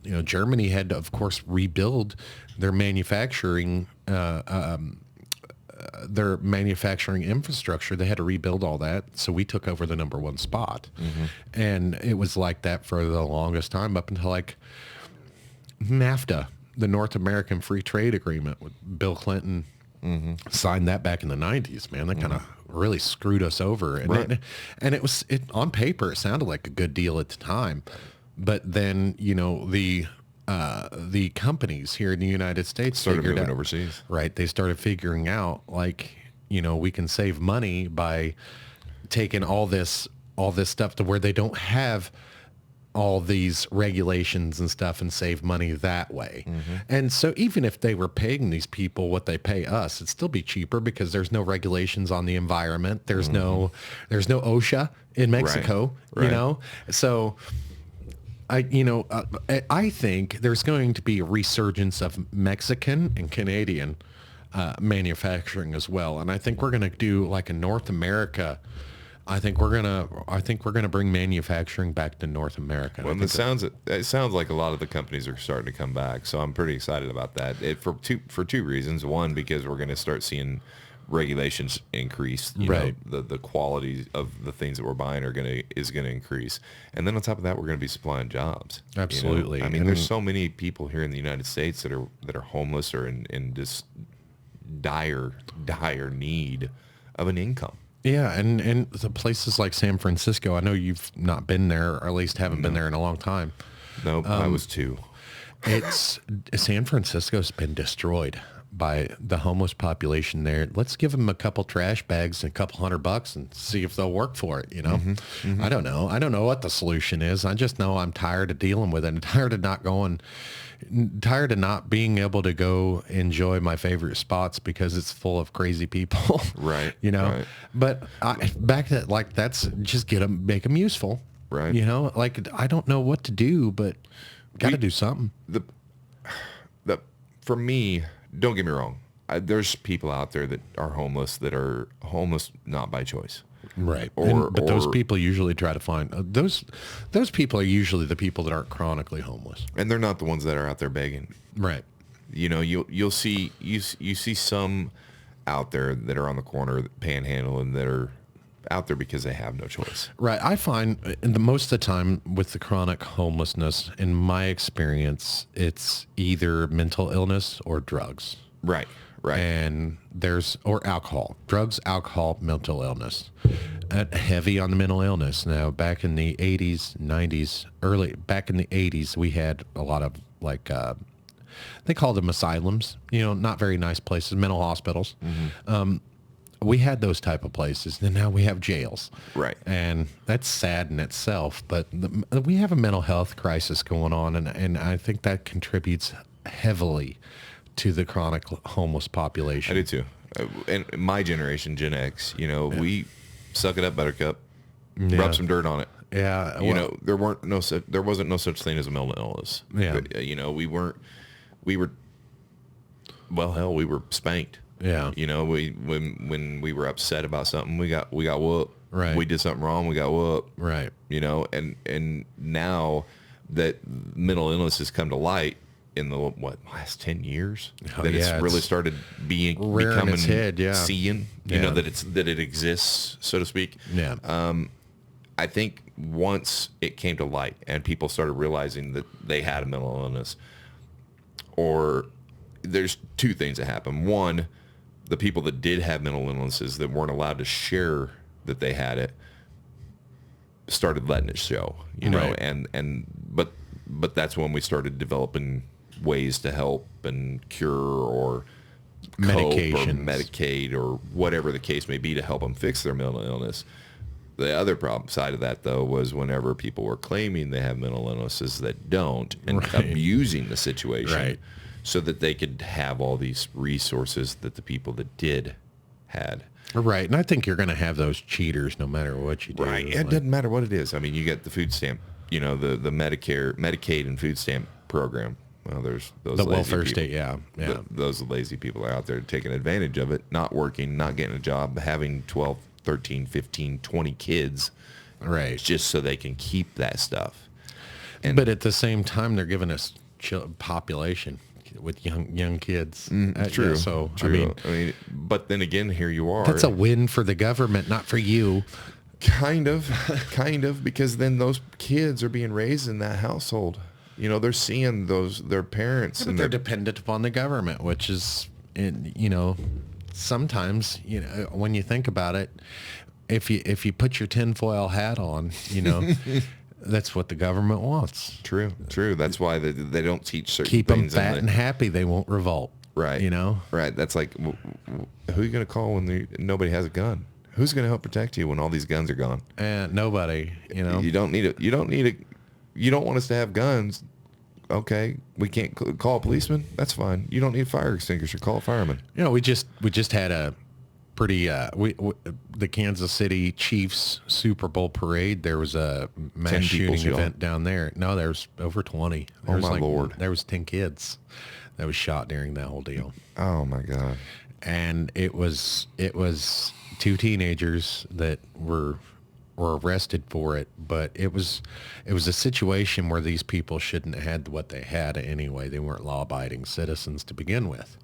know, Germany had to, of course, rebuild their manufacturing infrastructure. They had to rebuild all that. So we took over the number one spot. And it was like that for the longest time up until like NAFTA, the North American Free Trade Agreement with Bill Clinton signed that back in the 90s, man. That kind of really screwed us over. And it was on paper, it sounded like a good deal at the time. But then, you know, the companies here in the United States started figured moving out, overseas. Right. They started figuring out, like, you know, we can save money by taking all this stuff to where they don't have all these regulations and stuff and save money that way. And so even if they were paying these people what they pay us, it'd still be cheaper because there's no regulations on the environment. There's no OSHA in Mexico, you know? So I think there's going to be a resurgence of Mexican and Canadian manufacturing as well. And I think we're going to do like a North America. I think we're gonna bring manufacturing back to North America. Well, it sounds like a lot of the companies are starting to come back, so I'm pretty excited about that. For two reasons. One, because we're going to start seeing regulations increase. You know, the quality of the things that we're buying is going to increase, and then on top of that, we're going to be supplying jobs. Absolutely. You know? I mean, there's so many people here in the United States that are homeless or in just dire need of an income. Yeah, and the places like San Francisco, I know you've not been there, or at least haven't been there in a long time. Nope, I was 2. San Francisco's been destroyed by the homeless population there. Let's give them a couple trash bags and a couple $100 and see if they'll work for it. I don't know. I don't know what the solution is. I just know I'm tired of dealing with it. I'm tired of not being able to go enjoy my favorite spots because it's full of crazy people. Right. Right. But back to like, that's just make them useful. Right. Like I don't know what to do, but got to do something. For me, don't get me wrong. There's people out there that are homeless not by choice. Right. But those people usually try to find those people are usually the people that aren't chronically homeless. And they're not the ones that are out there begging. Right. You'll see some out there that are on the corner panhandling that are out there because they have no choice. Right. I find most of the time with the chronic homelessness, in my experience, it's either mental illness or drugs. Right. Right. And or alcohol, drugs, alcohol, mental illness, heavy on the mental illness. Now, back in the 80s, 90s, back in the 80s, we had a lot of like, they called them asylums, not very nice places, mental hospitals. Mm-hmm. We had those type of places, and now we have jails. Right. And that's sad in itself, but we have a mental health crisis going on, and I think that contributes heavily to the chronic homeless population. I do too. And my generation, Gen X, we suck it up, buttercup, rub some dirt on it. Yeah. There wasn't no such thing as a mental illness. Yeah. We were spanked. Yeah. When we were upset about something, we got whooped. Right. We did something wrong, we got whooped. Right. And now that mental illness has come to light in the last 10 years, it's really started becoming its head, seeing, that it exists, so to speak. Yeah. I think once it came to light and people started realizing that they had a mental illness, or there's two things that happen. One, the people that did have mental illnesses that weren't allowed to share that they had it started letting it show, Right. but that's when we started developing ways to help and cure or medication or Medicaid or whatever the case may be to help them fix their mental illness. The other problem side of that, though, was whenever people were claiming they have mental illnesses that don't and abusing the situation, Right. so that they could have all these resources that the people that did had. Right. And I think you're going to have those cheaters no matter what you do. Right. It doesn't matter what it is. I mean, you get the food stamp, the Medicaid and food stamp program. Well, there's those the lazy welfare people. state. Yeah. Yeah. Those lazy people are out there taking advantage of it, not working, not getting a job, having 12, 13, 15, 20 kids. Right. Just so they can keep that stuff. But at the same time, they're giving us population with young kids. True. Yeah, so true. I mean, but then again, here you are. That's a win for the government, not for you. Kind of, because then those kids are being raised in that household. They're seeing their parents, Yeah, and they're dependent upon the government, which is, sometimes, when you think about it, if you put your tinfoil hat on, that's what the government wants. True. That's why they don't teach certain Keep them things. fat and happy. They won't revolt. Right. Right. That's like, who are you going to call when nobody has a gun? Who's going to help protect you when all these guns are gone? Nobody. You don't need it. You don't need it. You don't want us to have guns. Okay, we can't call a policeman. That's fine. You don't need a fire extinguisher. Call a fireman. We just had a pretty the Kansas City Chiefs Super Bowl parade. There was a mass shooting event down there. No, there's over 20. Oh my Lord! There was 10 kids that was shot during that whole deal. Oh my God! And it was two teenagers that were arrested for it, but it was a situation where these people shouldn't have had what they had anyway. They weren't law-abiding citizens to begin with.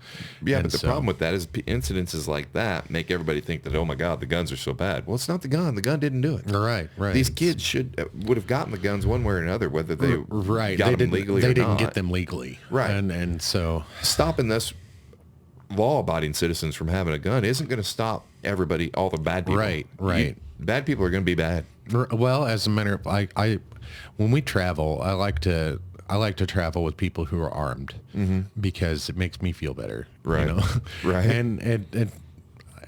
Yeah, and but the problem with that is incidences like that make everybody think that, oh my God, the guns are so bad. Well, it's not the gun. The gun didn't do it. Right. These kids would have gotten the guns one way or another, whether they got them legally or not. They didn't get them legally. Right. And so stopping this law-abiding citizens from having a gun isn't going to stop everybody, all the bad people. Right. Bad people are going to be bad. Well, as a matter of, I when we travel, I like to I like to travel with people who are armed because it makes me feel better. Right. You know? Right. And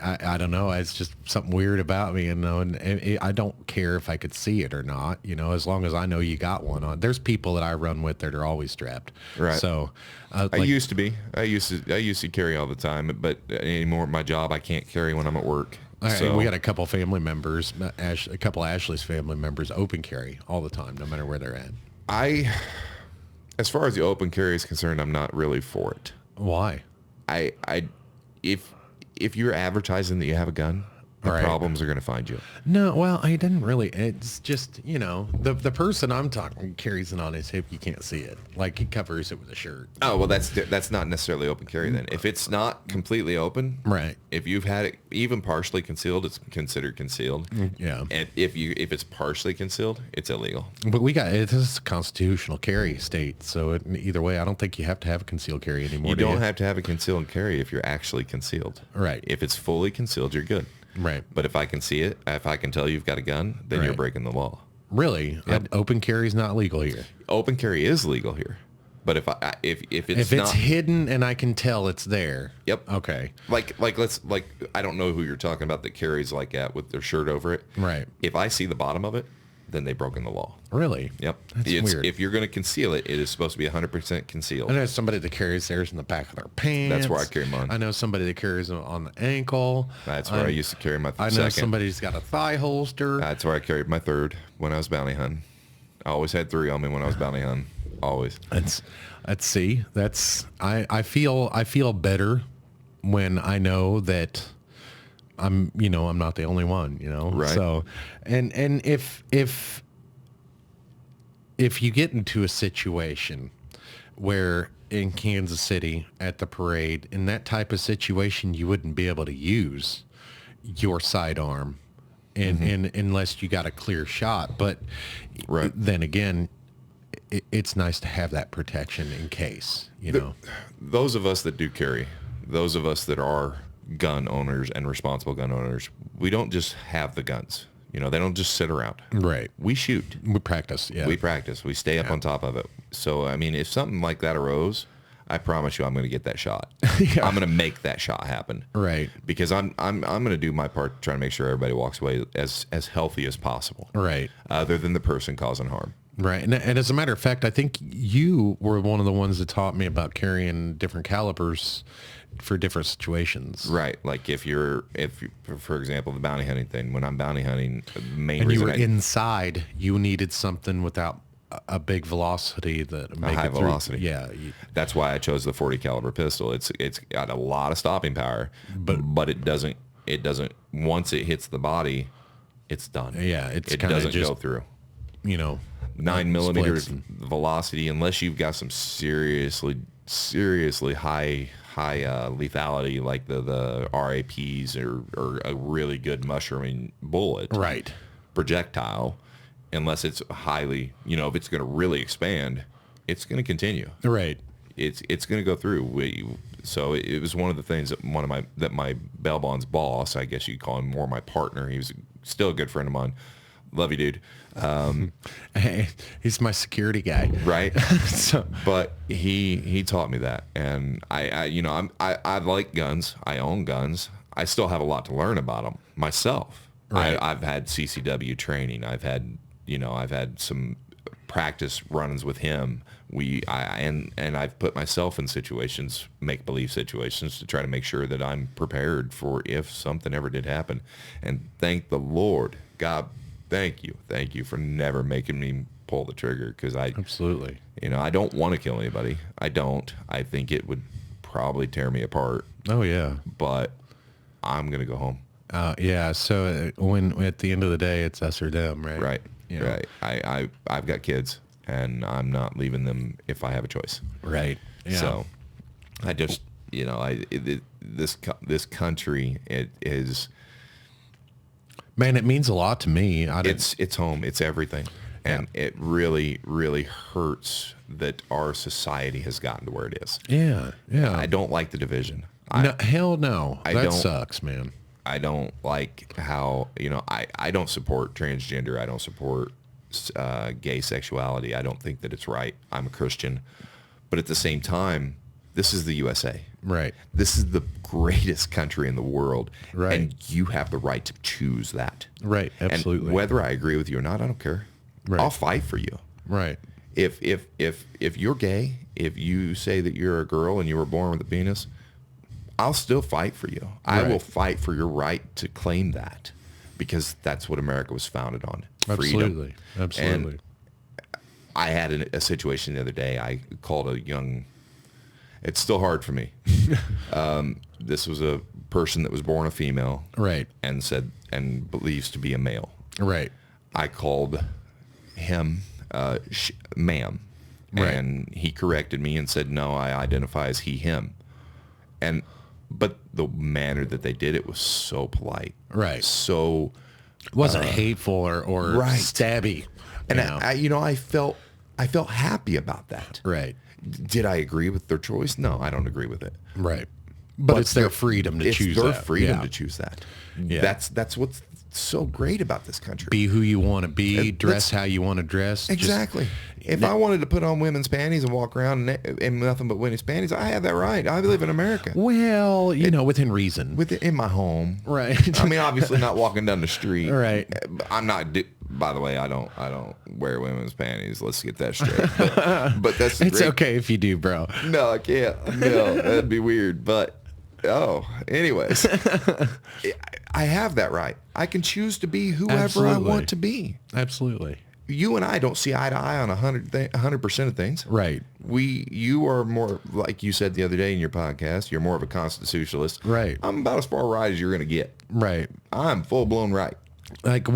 I don't know. It's just something weird about me, you know, and I don't care if I could see it or not, you know, as long as I know you got one on. There's people that I run with that are always strapped. Right. So I used to be. I used to carry all the time, but anymore, my job, I can't carry when I'm at work. So we got a couple family members, a couple Ashley's family members open carry all the time, no matter where they're at. As far as the open carry is concerned, I'm not really for it. Why? If you're advertising that you have a gun, the problems are going to find you. No, well, I didn't really. It's just, you know, the person I'm talking carries it on his hip. You can't see it. Like he covers it with a shirt. Oh, well, that's not necessarily open carry then. If it's not completely open, right? If you've had it even partially concealed, it's considered concealed. Yeah. And if it's partially concealed, it's illegal. But this is a constitutional carry state, so either way, I don't think you have to have a concealed carry anymore. You don't have to have a concealed carry if you're actually concealed. Right. If it's fully concealed, you're good. Right. But if I can see it, if I can tell you've got a gun, then you're breaking the law. Really? Yep. Open carry is not legal here. Open carry is legal here. But if it's hidden and I can tell it's there. Yep. Okay. Like I don't know who you're talking about that carries like that with their shirt over it. Right. If I see the bottom of it, then they've broken the law. Really? Yep. That's weird. If you're going to conceal it, it is supposed to be 100% concealed. I know somebody that carries theirs in the back of their pants. That's where I carry mine. I know somebody that carries them on the ankle. That's where I used to carry my I know second. somebody's got a thigh holster. That's where I carried my third when I was bounty hunting. I always had 3 on me when I was bounty hunting. Always. I feel better when I know that I'm not the only one, you know? Right. So, and if you get into a situation where in Kansas City at the parade, in that type of situation, you wouldn't be able to use your sidearm unless you got a clear shot. But then again, it's nice to have that protection in case, you know. Those of us that do carry, those of us that are gun owners and responsible gun owners, we don't just have the guns. You know, they don't just sit around. Right. We shoot. We practice, yeah. We practice. We stay up on top of it. So, I mean, if something like that arose, I promise you I'm going to get that shot. Yeah. I'm going to make that shot happen. Right. Because I'm going to do my part to try to make sure everybody walks away as healthy as possible. Right. Other than the person causing harm. Right. And as a matter of fact, I think you were one of the ones that taught me about carrying different calibers for different situations. Right. Like if you, for example, the bounty hunting thing, when I'm bounty hunting, the main and reason you were inside, you needed something without a big velocity that make high it through. velocity. Yeah. That's why I chose the 40 caliber pistol. It's got a lot of stopping power, but it doesn't once it hits the body, it's done. Yeah. It doesn't go through, you know, 9mm velocity, unless you've got some seriously high lethality like the RAPs or a really good mushrooming bullet projectile. Unless it's highly, if it's going to really expand, it's going to continue. Right. It's going to go through. So it was one of the things that my bail bonds boss, I guess you'd call him more my partner. He was still a good friend of mine. Love you, dude. Hey, he's my security guy, right? But he taught me that, and I like guns. I own guns. I still have a lot to learn about them myself. Right. I've had CCW training. I've had some practice runs with him. And I've put myself in situations, make believe situations, to try to make sure that I'm prepared for if something ever did happen. And thank the Lord, God. Thank you for never making me pull the trigger, because absolutely, I don't want to kill anybody. I don't. I think it would probably tear me apart. Oh yeah. But I'm gonna go home. Yeah. So when at the end of the day, it's us or them, right? Right. Right. I've got kids, and I'm not leaving them if I have a choice. Right. Yeah. So I just this country, it is. Man, it means a lot to me. It's home. It's everything. And it really, really hurts that our society has gotten to where it is. Yeah, yeah. I don't like the division. Hell no. That sucks, man. I don't like how, I don't support transgender. I don't support gay sexuality. I don't think that it's right. I'm a Christian. But at the same time, this is the USA. Right. This is the greatest country in the world. Right. And you have the right to choose that. Right. Absolutely. And whether I agree with you or not, I don't care. Right. I'll fight for you. Right. If you're gay, if you say that you're a girl and you were born with a penis, I'll still fight for you. I will fight for your right to claim that, because that's what America was founded on. Absolutely. Freedom. Absolutely. And I had a situation the other day. I called a young, it's still hard for me. This was a person that was born a female. Right. And believes to be a male. Right. I called him, ma'am. Right. And he corrected me and said, no, I identify as he, him. But the manner that they did it was so polite. Right. So It wasn't hateful or right. stabby. And I felt happy about that. Right. Did I agree with their choice? No, I don't agree with it. Right. But it's their freedom to choose that. It's their freedom to choose that. Yeah. That's what's so great about this country. Be who you want to be, dress how you want to dress. Exactly. If I wanted to put on women's panties and walk around in nothing but women's panties, I have that right. I live in America. Well, within reason. In my home. Right. I mean, obviously not walking down the street. Right. I'm not. By the way, I don't wear women's panties. Let's get that straight. But that's it's okay if you do, bro. No, I can't. No, that'd be weird. But anyways, I have that right. I can choose to be whoever I want to be. Absolutely. You and I don't see eye to eye on 100% of things. Right. You are more, like you said the other day in your podcast, you're more of a constitutionalist. Right. I'm about as far right as you're going to get. Right. I'm full blown right. Like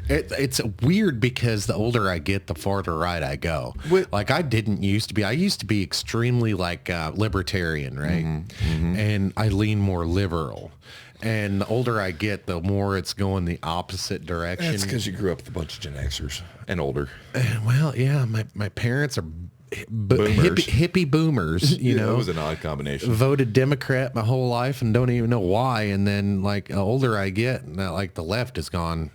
it's weird because the older I get, the farther right I go. Like I didn't used to be. I used to be extremely libertarian, right? Mm-hmm. And I lean more liberal. And the older I get, the more it's going the opposite direction. That's because you grew up with a bunch of Gen Xers and older. Well, yeah, my parents are hippie boomers, you know. It was an odd combination. Voted Democrat my whole life and don't even know why. And then the older I get, the left has gone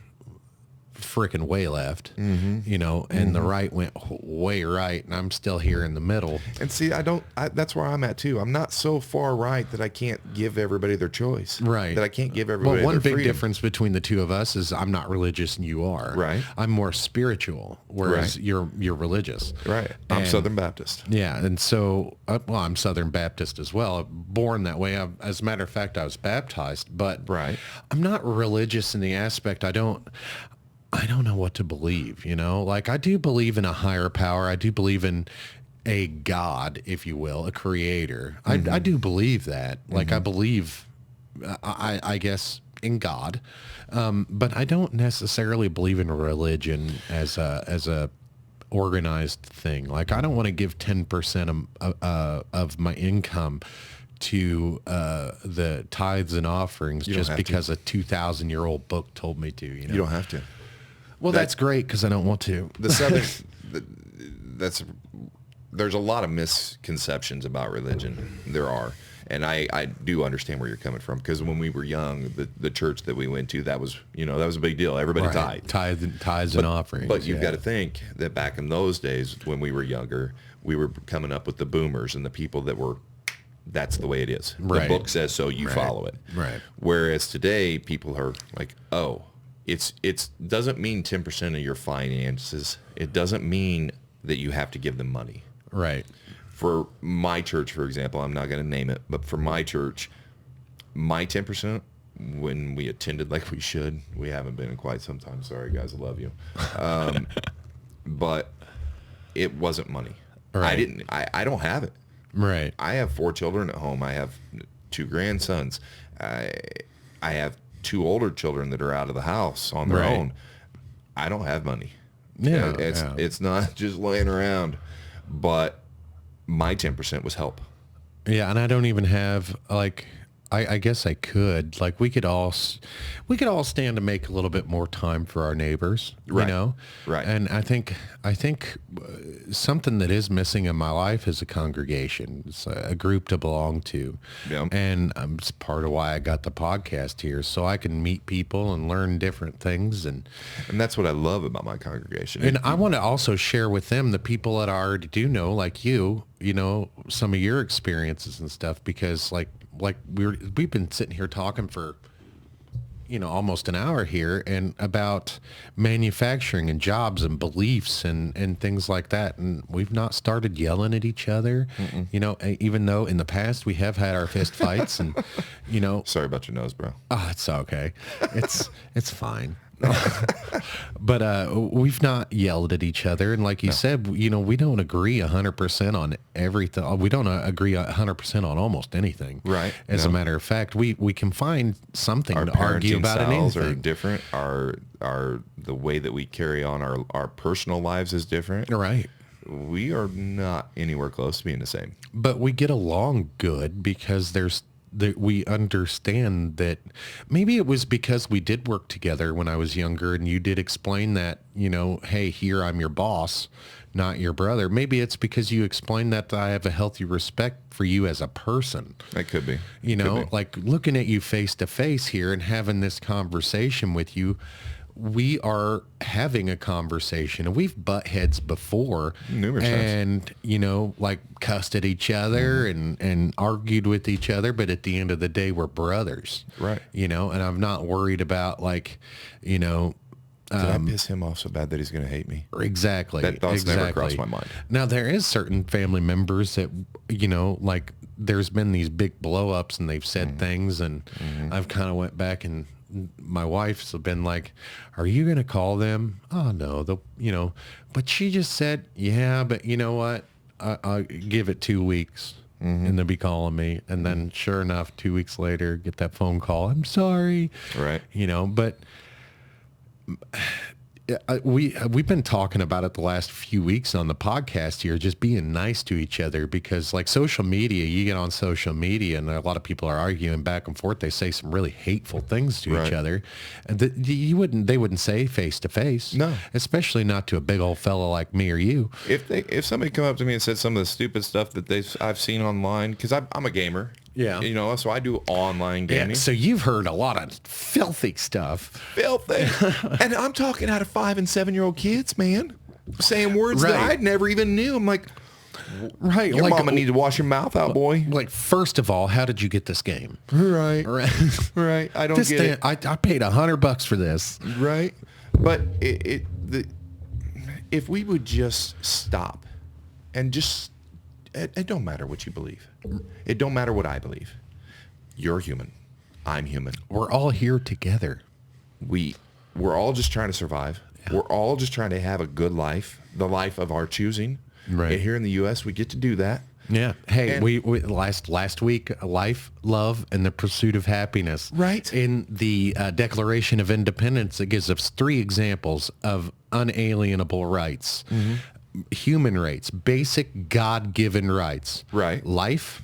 freaking way left, and the right went way right, and I'm still here in the middle. And see, that's where I'm at too. I'm not so far right that I can't give everybody their choice. Right. That I can't give everybody But one their big freedom. difference between the two of us is I'm not religious and you are. Right. I'm more spiritual, whereas you're religious. Right. I'm Southern Baptist. Yeah, and so, I'm Southern Baptist as well. Born that way. As a matter of fact, I was baptized, but I'm not religious in the aspect I don't know what to believe, I do believe in a higher power. I do believe in a God, if you will, a creator. Mm-hmm. I do believe that. I believe, I guess, in God. But I don't necessarily believe in religion as a organized thing. I don't want to give 10% of my income to the tithes and offerings just because a 2,000-year-old book told me to. You don't have to. Well, that's great because I don't want to. The Southern, there's a lot of misconceptions about religion. There are, and I do understand where you're coming from, because when we were young, the church that we went to, that was a big deal. Everybody tithes and offerings. But you've got to think that back in those days when we were younger, we were coming up with the boomers and the people that were. That's the way it is. Right. The book says so. You follow it. Right. Whereas today, people are like, oh. It doesn't mean 10% of your finances. It doesn't mean that you have to give them money. Right. For my church, for example, I'm not going to name it, but for my church, my 10%, when we attended like we should, we haven't been in quite some time. Sorry, guys, I love you. But it wasn't money. Right. I don't have it. Right. I have 4 children at home. I have 2 grandsons. I have 2 older children that are out of the house on their own. I don't have money. Yeah, it's not just laying around, but my 10% was help. Yeah, and I don't even have I guess I could. Like we could all stand to make a little bit more time for our neighbors, Right. you know? Right. And I think something that is missing in my life is a congregation. It's a group to belong to. Yeah. And it's part of why I got the podcast here, so I can meet people and learn different things. And that's what I love about my congregation. And I want to also share with them the people that I already do know, like you know, some of your experiences and stuff, because like we've been sitting here talking for, you know, almost an hour here and about manufacturing and jobs and beliefs and things like that. And we've not started yelling at each other, you know, even though in the past we have had our fist fights and, you know. Sorry about your nose, bro. Oh, it's okay. It's fine. But we've not yelled at each other. And like you said, you know, we don't agree 100% on everything. We don't agree 100% on almost anything. Right. As a matter of fact, we can find something to argue about Our anything. are different. Our the way that we carry on our personal lives is different. Right. We are not anywhere close to being the same. But we get along good because we understand that maybe it was because we did work together when I was younger and you did explain that, you know, hey, here I'm your boss, not your brother. Maybe it's because you explained that I have a healthy respect for you as a person. That could be. You know, like looking at you face to face here and having this conversation with you, we are having a conversation and we've butt heads before Numerous times. And, you know, like cussed at each other and argued with each other. But at the end of the day, we're brothers. Right. You know, and I'm not worried about like, you know, did I piss him off so bad that he's going to hate me? Exactly. That thought's never crossed my mind. Now, there is certain family members that, you know, like there's been these big blow ups and they've said things and I've kind of went back and my wife's been like, are you going to call them? Oh, no, you know, but she just said, yeah, but you know what? I'll give it 2 weeks and they'll be calling me. And then sure enough, 2 weeks later, get that phone call. I'm sorry. Right. You know, but we've been talking about it the last few weeks on the podcast here, just being nice to each other, because like social media, you get on social media and a lot of people are arguing back and forth. They say some really hateful things to each other and they wouldn't say face to face. No, especially not to a big old fella like me or you. If somebody come up to me and said some of the stupid stuff that I've seen online, because I'm a gamer. Yeah. You know, so I do online gaming. Yeah, so you've heard a lot of filthy stuff. Filthy. And I'm talking out of 5 and 7-year-old kids, man, saying words that I never even knew. I'm like, right. Your like, mama need to wash your mouth out, boy. Like, first of all, how did you get this game? Right. Right. I don't get it. I paid $100 for this. Right. But if we would just stop and just, it don't matter what you believe. It don't matter what I believe. You're human. I'm human. We're all here together. We're all just trying to survive. Yeah. We're all just trying to have a good life, the life of our choosing. Right. And here in the U.S., we get to do that. Yeah. Hey, and we last week, life, love, and the pursuit of happiness. Right. In the Declaration of Independence, it gives us 3 examples of unalienable rights. Human rights, basic God-given rights. Right. Life,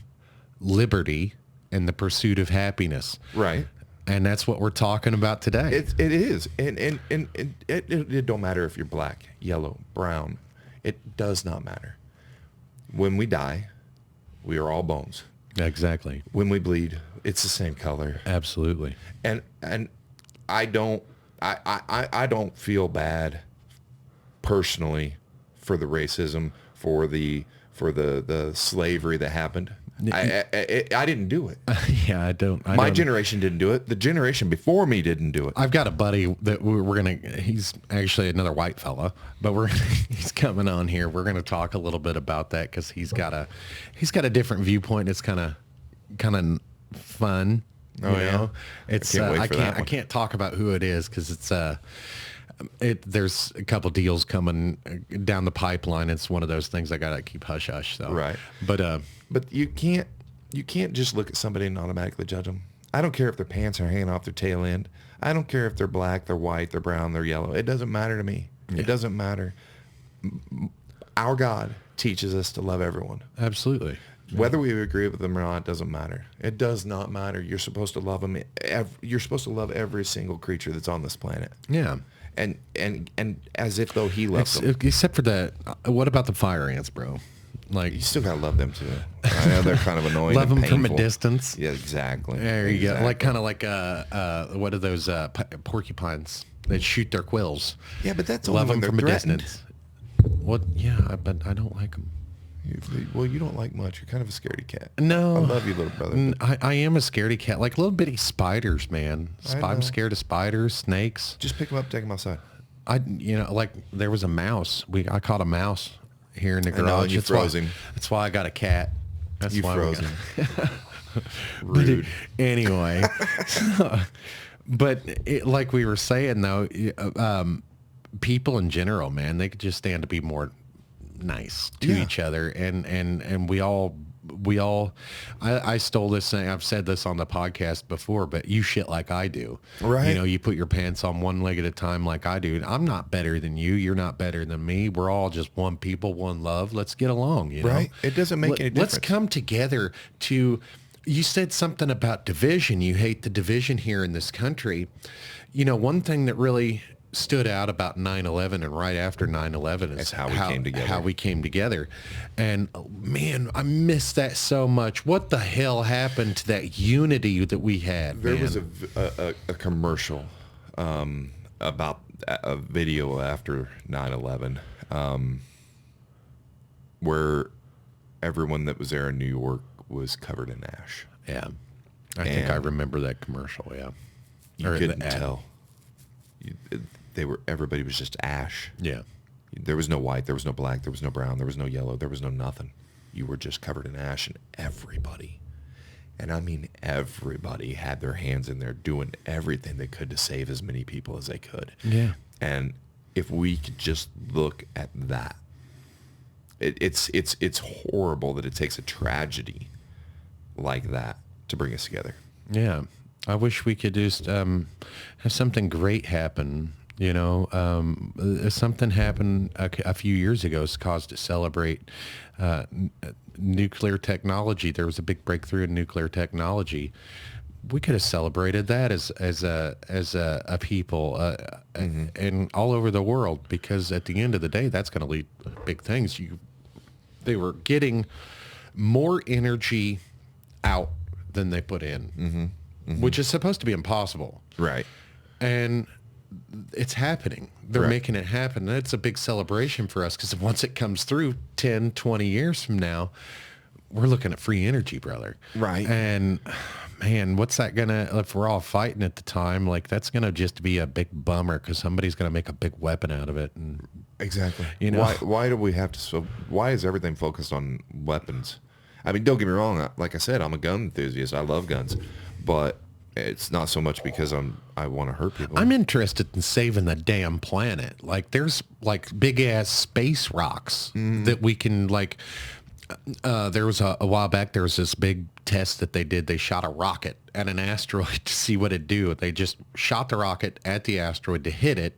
liberty, and the pursuit of happiness. Right. And that's what we're talking about today. It is. And it don't matter if you're black, yellow, brown. It does not matter. When we die, we are all bones. Exactly. When we bleed, it's the same color. Absolutely. And I don't feel bad personally for the racism, for the slavery that happened. I didn't do it. Yeah, I don't. My generation didn't do it. The generation before me didn't do it. I've got a buddy that he's actually another white fella, but he's coming on here. We're going to talk a little bit about that because he's got a different viewpoint. It's kind of fun. Oh, yeah. Know? It's I can't talk about who it is because it's there's a couple deals coming down the pipeline. It's one of those things I gotta keep hush hush. So right, but you can't just look at somebody and automatically judge them. I don't care if their pants are hanging off their tail end. I don't care if they're black, they're white, they're brown, they're yellow. It doesn't matter to me. Yeah. It doesn't matter. Our God teaches us to love everyone. Absolutely. Whether we agree with them or not doesn't matter. It does not matter. You're supposed to love them. You're supposed to love every single creature that's on this planet. Yeah. And as if though he loves them. Except for what about the fire ants, bro? Like, you still gotta love them too. I know they're kind of annoying. Love and them from a painful. distance. Yeah, exactly. There you go. Like kind of like what are those porcupines that shoot their quills? Yeah, but that's love only them when from they're a threatened. distance. What? Yeah, but I don't like them. Well, you don't like much. You're kind of a scaredy cat. No, I love you, little brother. I am a scaredy cat. Like little bitty spiders, man. I'm scared of spiders, snakes. Just pick them up, take them outside. Like there was a mouse. I caught a mouse here in the garage. I know, you froze him. That's why I got a cat. That's You why froze him. Rude. Anyway, but like we were saying though, people in general, man, they could just stand to be more nice to each other, and we all. I stole this thing. I've said this on the podcast before, but you shit like I do. Right. You know, you put your pants on one leg at a time like I do. I'm not better than you. You're not better than me. We're all just one people, one love. Let's get along, you know? Right. It doesn't make any difference. Let's come together to, you said something about division. You hate the division here in this country. You know, one thing that really stood out about 9/11 and right after 9/11 is how we came together. And man, I miss that so much. What the hell happened to that unity that we had? There man? was a commercial about a video after 9/11 where everyone that was there in New York was covered in ash. Yeah, I think I remember that commercial. Yeah, you couldn't tell. Everybody was just ash. Yeah. There was no white, there was no black, there was no brown, there was no yellow, there was no nothing. You were just covered in ash, and everybody, and I mean everybody, had their hands in there doing everything they could to save as many people as they could. Yeah. And if we could just look at that, it's horrible that it takes a tragedy like that to bring us together. Yeah. I wish we could just have something great happen. You know, something happened a few years ago. It's caused to celebrate nuclear technology. There was a big breakthrough in nuclear technology. We could have celebrated that as a people and all over the world, because at the end of the day, that's going to lead to big things. They were getting more energy out than they put in, which is supposed to be impossible. Right. And it's happening. They're making it happen. And it's a big celebration for us, because once it comes through 10, 20 years from now, we're looking at free energy, brother. Right. And man, what's that gonna, if we're all fighting at the time, like that's gonna just be a big bummer, because somebody's gonna make a big weapon out of it. And exactly. You know, why do we have to, why is everything focused on weapons? I mean, don't get me wrong. Like I said, I'm a gun enthusiast. I love guns, but it's not so much because I want to hurt people. I'm interested in saving the damn planet. Like there's like big ass space rocks that we can like, there was a while back, there was this big test that they did. They shot a rocket at an asteroid to see what it'd do. They just shot the rocket at the asteroid to hit it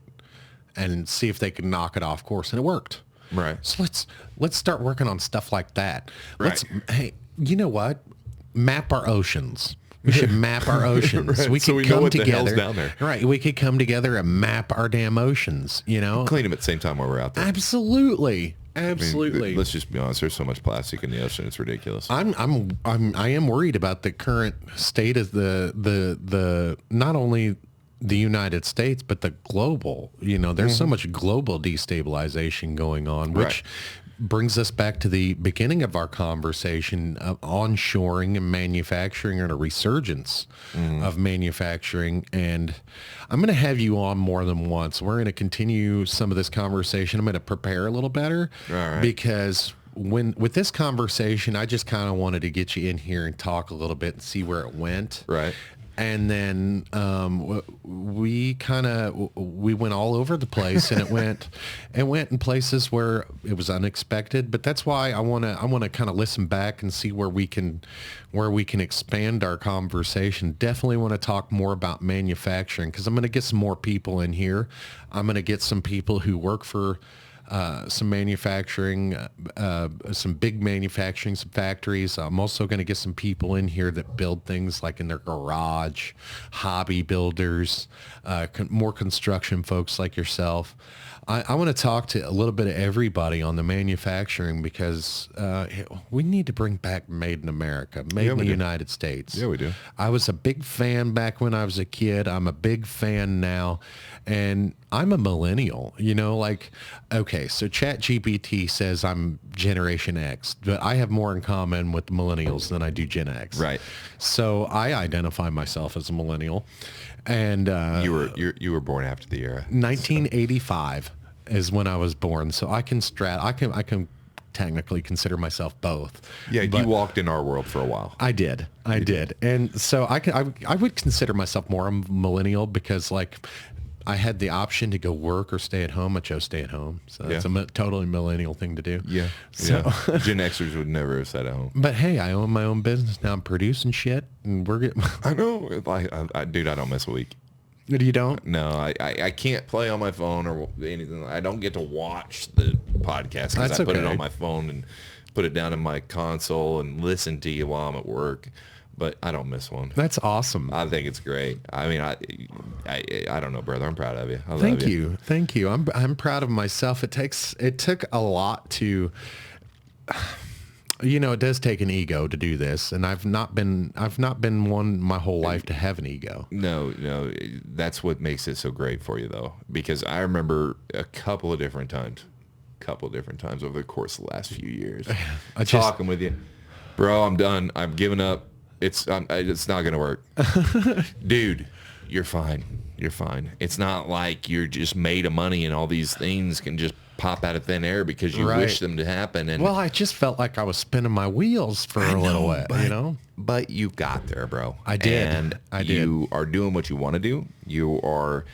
and see if they could knock it off course. And it worked. Right. So let's start working on stuff like that. Right. Hey, you know what? Map our oceans. We should map our oceans. Right. We So could we know come what the together. hell's down there. Right. We could come together and map our damn oceans, you know? Clean them at the same time while we're out there. Absolutely. I mean, Absolutely. let's just be honest. There's so much plastic in the ocean. It's ridiculous. I am worried about the current state of the not only the United States, but the global, you know, there's so much global destabilization going on, which brings us back to the beginning of our conversation of onshoring and manufacturing, and a resurgence of manufacturing. And I'm going to have you on more than once. We're going to continue some of this conversation. I'm going to prepare a little better because with this conversation, I just kind of wanted to get you in here and talk a little bit and see where it went. Right. And then we went all over the place, and it went in places where it was unexpected. But that's why I want to kind of listen back and see where we can expand our conversation. Definitely want to talk more about manufacturing, because I'm going to get some more people in here. I'm going to get some people who work for some manufacturing, some big manufacturing, some factories. I'm also going to get some people in here that build things like in their garage, hobby builders, more construction folks like yourself. I want to talk to a little bit of everybody on the manufacturing because we need to bring back Made in America, Made in the United States. Yeah, we do. I was a big fan back when I was a kid. I'm a big fan now. And I'm a millennial, you know, like, okay, so ChatGPT says I'm Generation X, but I have more in common with the millennials than I do Gen X. Right. So I identify myself as a millennial. And you were born after the era. 1985 is when I was born. So I can technically consider myself both. Yeah, you walked in our world for a while. I did. And so I would consider myself more a millennial because like I had the option to go work or stay at home. I chose stay at home. So it's a totally millennial thing to do. Yeah. So Gen Xers would never have sat at home. But hey, I own my own business now. I'm producing shit and we're getting. I know. Dude, I don't miss a week. You don't? No, I can't play on my phone or anything. I don't get to watch the podcast because I put it on my phone and put it down in my console and listen to you while I'm at work. But I don't miss one. That's awesome. I think it's great. I mean, I don't know, brother. I'm proud of you. I love you. Thank you. I'm proud of myself. It took a lot to, you know, it does take an ego to do this, and I've not been one my whole life to have an ego. No, that's what makes it so great for you, though, because I remember a couple of different times over the course of the last few years, talking with you, bro. I'm done. I'm giving up. It's not gonna work, dude. You're fine. It's not like you're just made of money and all these things can just pop out of thin air because you wish them to happen. And well, I just felt like I was spinning my wheels for a little while, you know. But you got there, bro. I did. And you are doing what you want to do. You're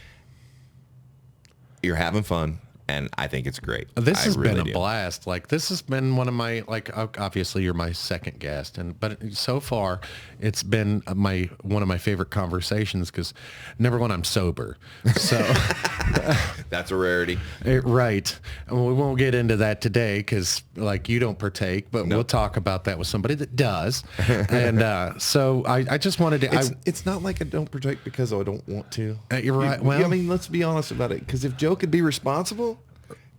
having fun. And I think it's great. This has been a blast. Like this has been one of my, like, obviously you're my second guest, but so far it's been one of my favorite conversations because number one, I'm sober. So that's a rarity. Right. And we won't get into that today because like you don't partake, but we'll talk about that with somebody that does. And so I just wanted to, it's not like I don't partake because I don't want to. You're right. Well, I mean, let's be honest about it. Because if Joe could be responsible,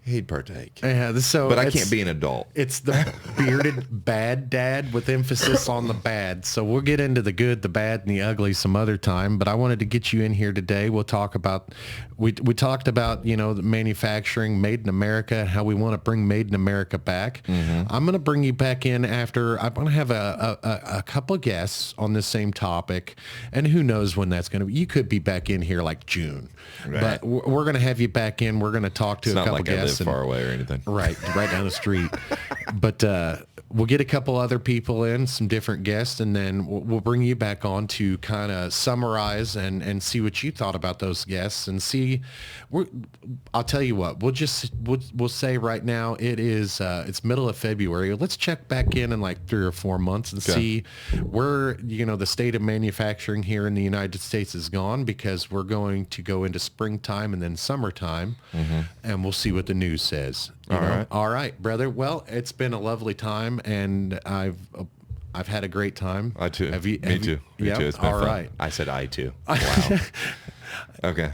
he'd partake. Yeah, but I can't be an adult. It's the bearded bad dad with emphasis on the bad. So we'll get into the good, the bad, and the ugly some other time. But I wanted to get you in here today. We'll talk about, we talked about, you know, the manufacturing, Made in America, how we want to bring Made in America back. Mm-hmm. I'm going to bring you back in after, I'm going to have a couple of guests on this same topic. And who knows when that's going to be. You could be back in here like June. Right. But we're going to have you back in. We're going to talk to a couple guests. Far away or anything. Right down the street. But we'll get a couple other people in, some different guests, and then we'll bring you back on to kind of summarize and see what you thought about those guests and see. I'll tell you what, we'll say right now it's middle of February. Let's check back in like 3 or 4 months and see where, you know, the state of manufacturing here in the United States is gone, because we're going to go into springtime and then summertime, and we'll see what the news says. All right, brother. Well, it's been a lovely time, and I've had a great time. I too. Me too. Yeah. It's been all fun. right. I said I too. Wow. Okay.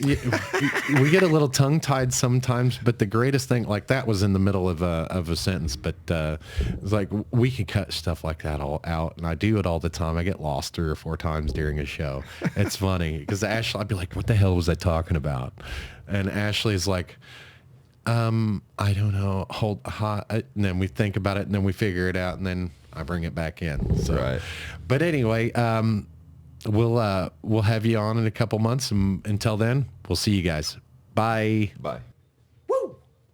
We get a little tongue-tied sometimes, but the greatest thing, like that was in the middle of a sentence, but it's like we can cut stuff like that all out, and I do it all the time. I get lost 3 or 4 times during a show. It's funny because Ashley, I'd be like, "What the hell was I talking about?" And Ashley's like, I don't know, hold hot, and then we think about it, and then we figure it out, and then I bring it back in. So, right. But anyway, we'll have you on in a couple months, and until then, we'll see you guys. Bye. Bye.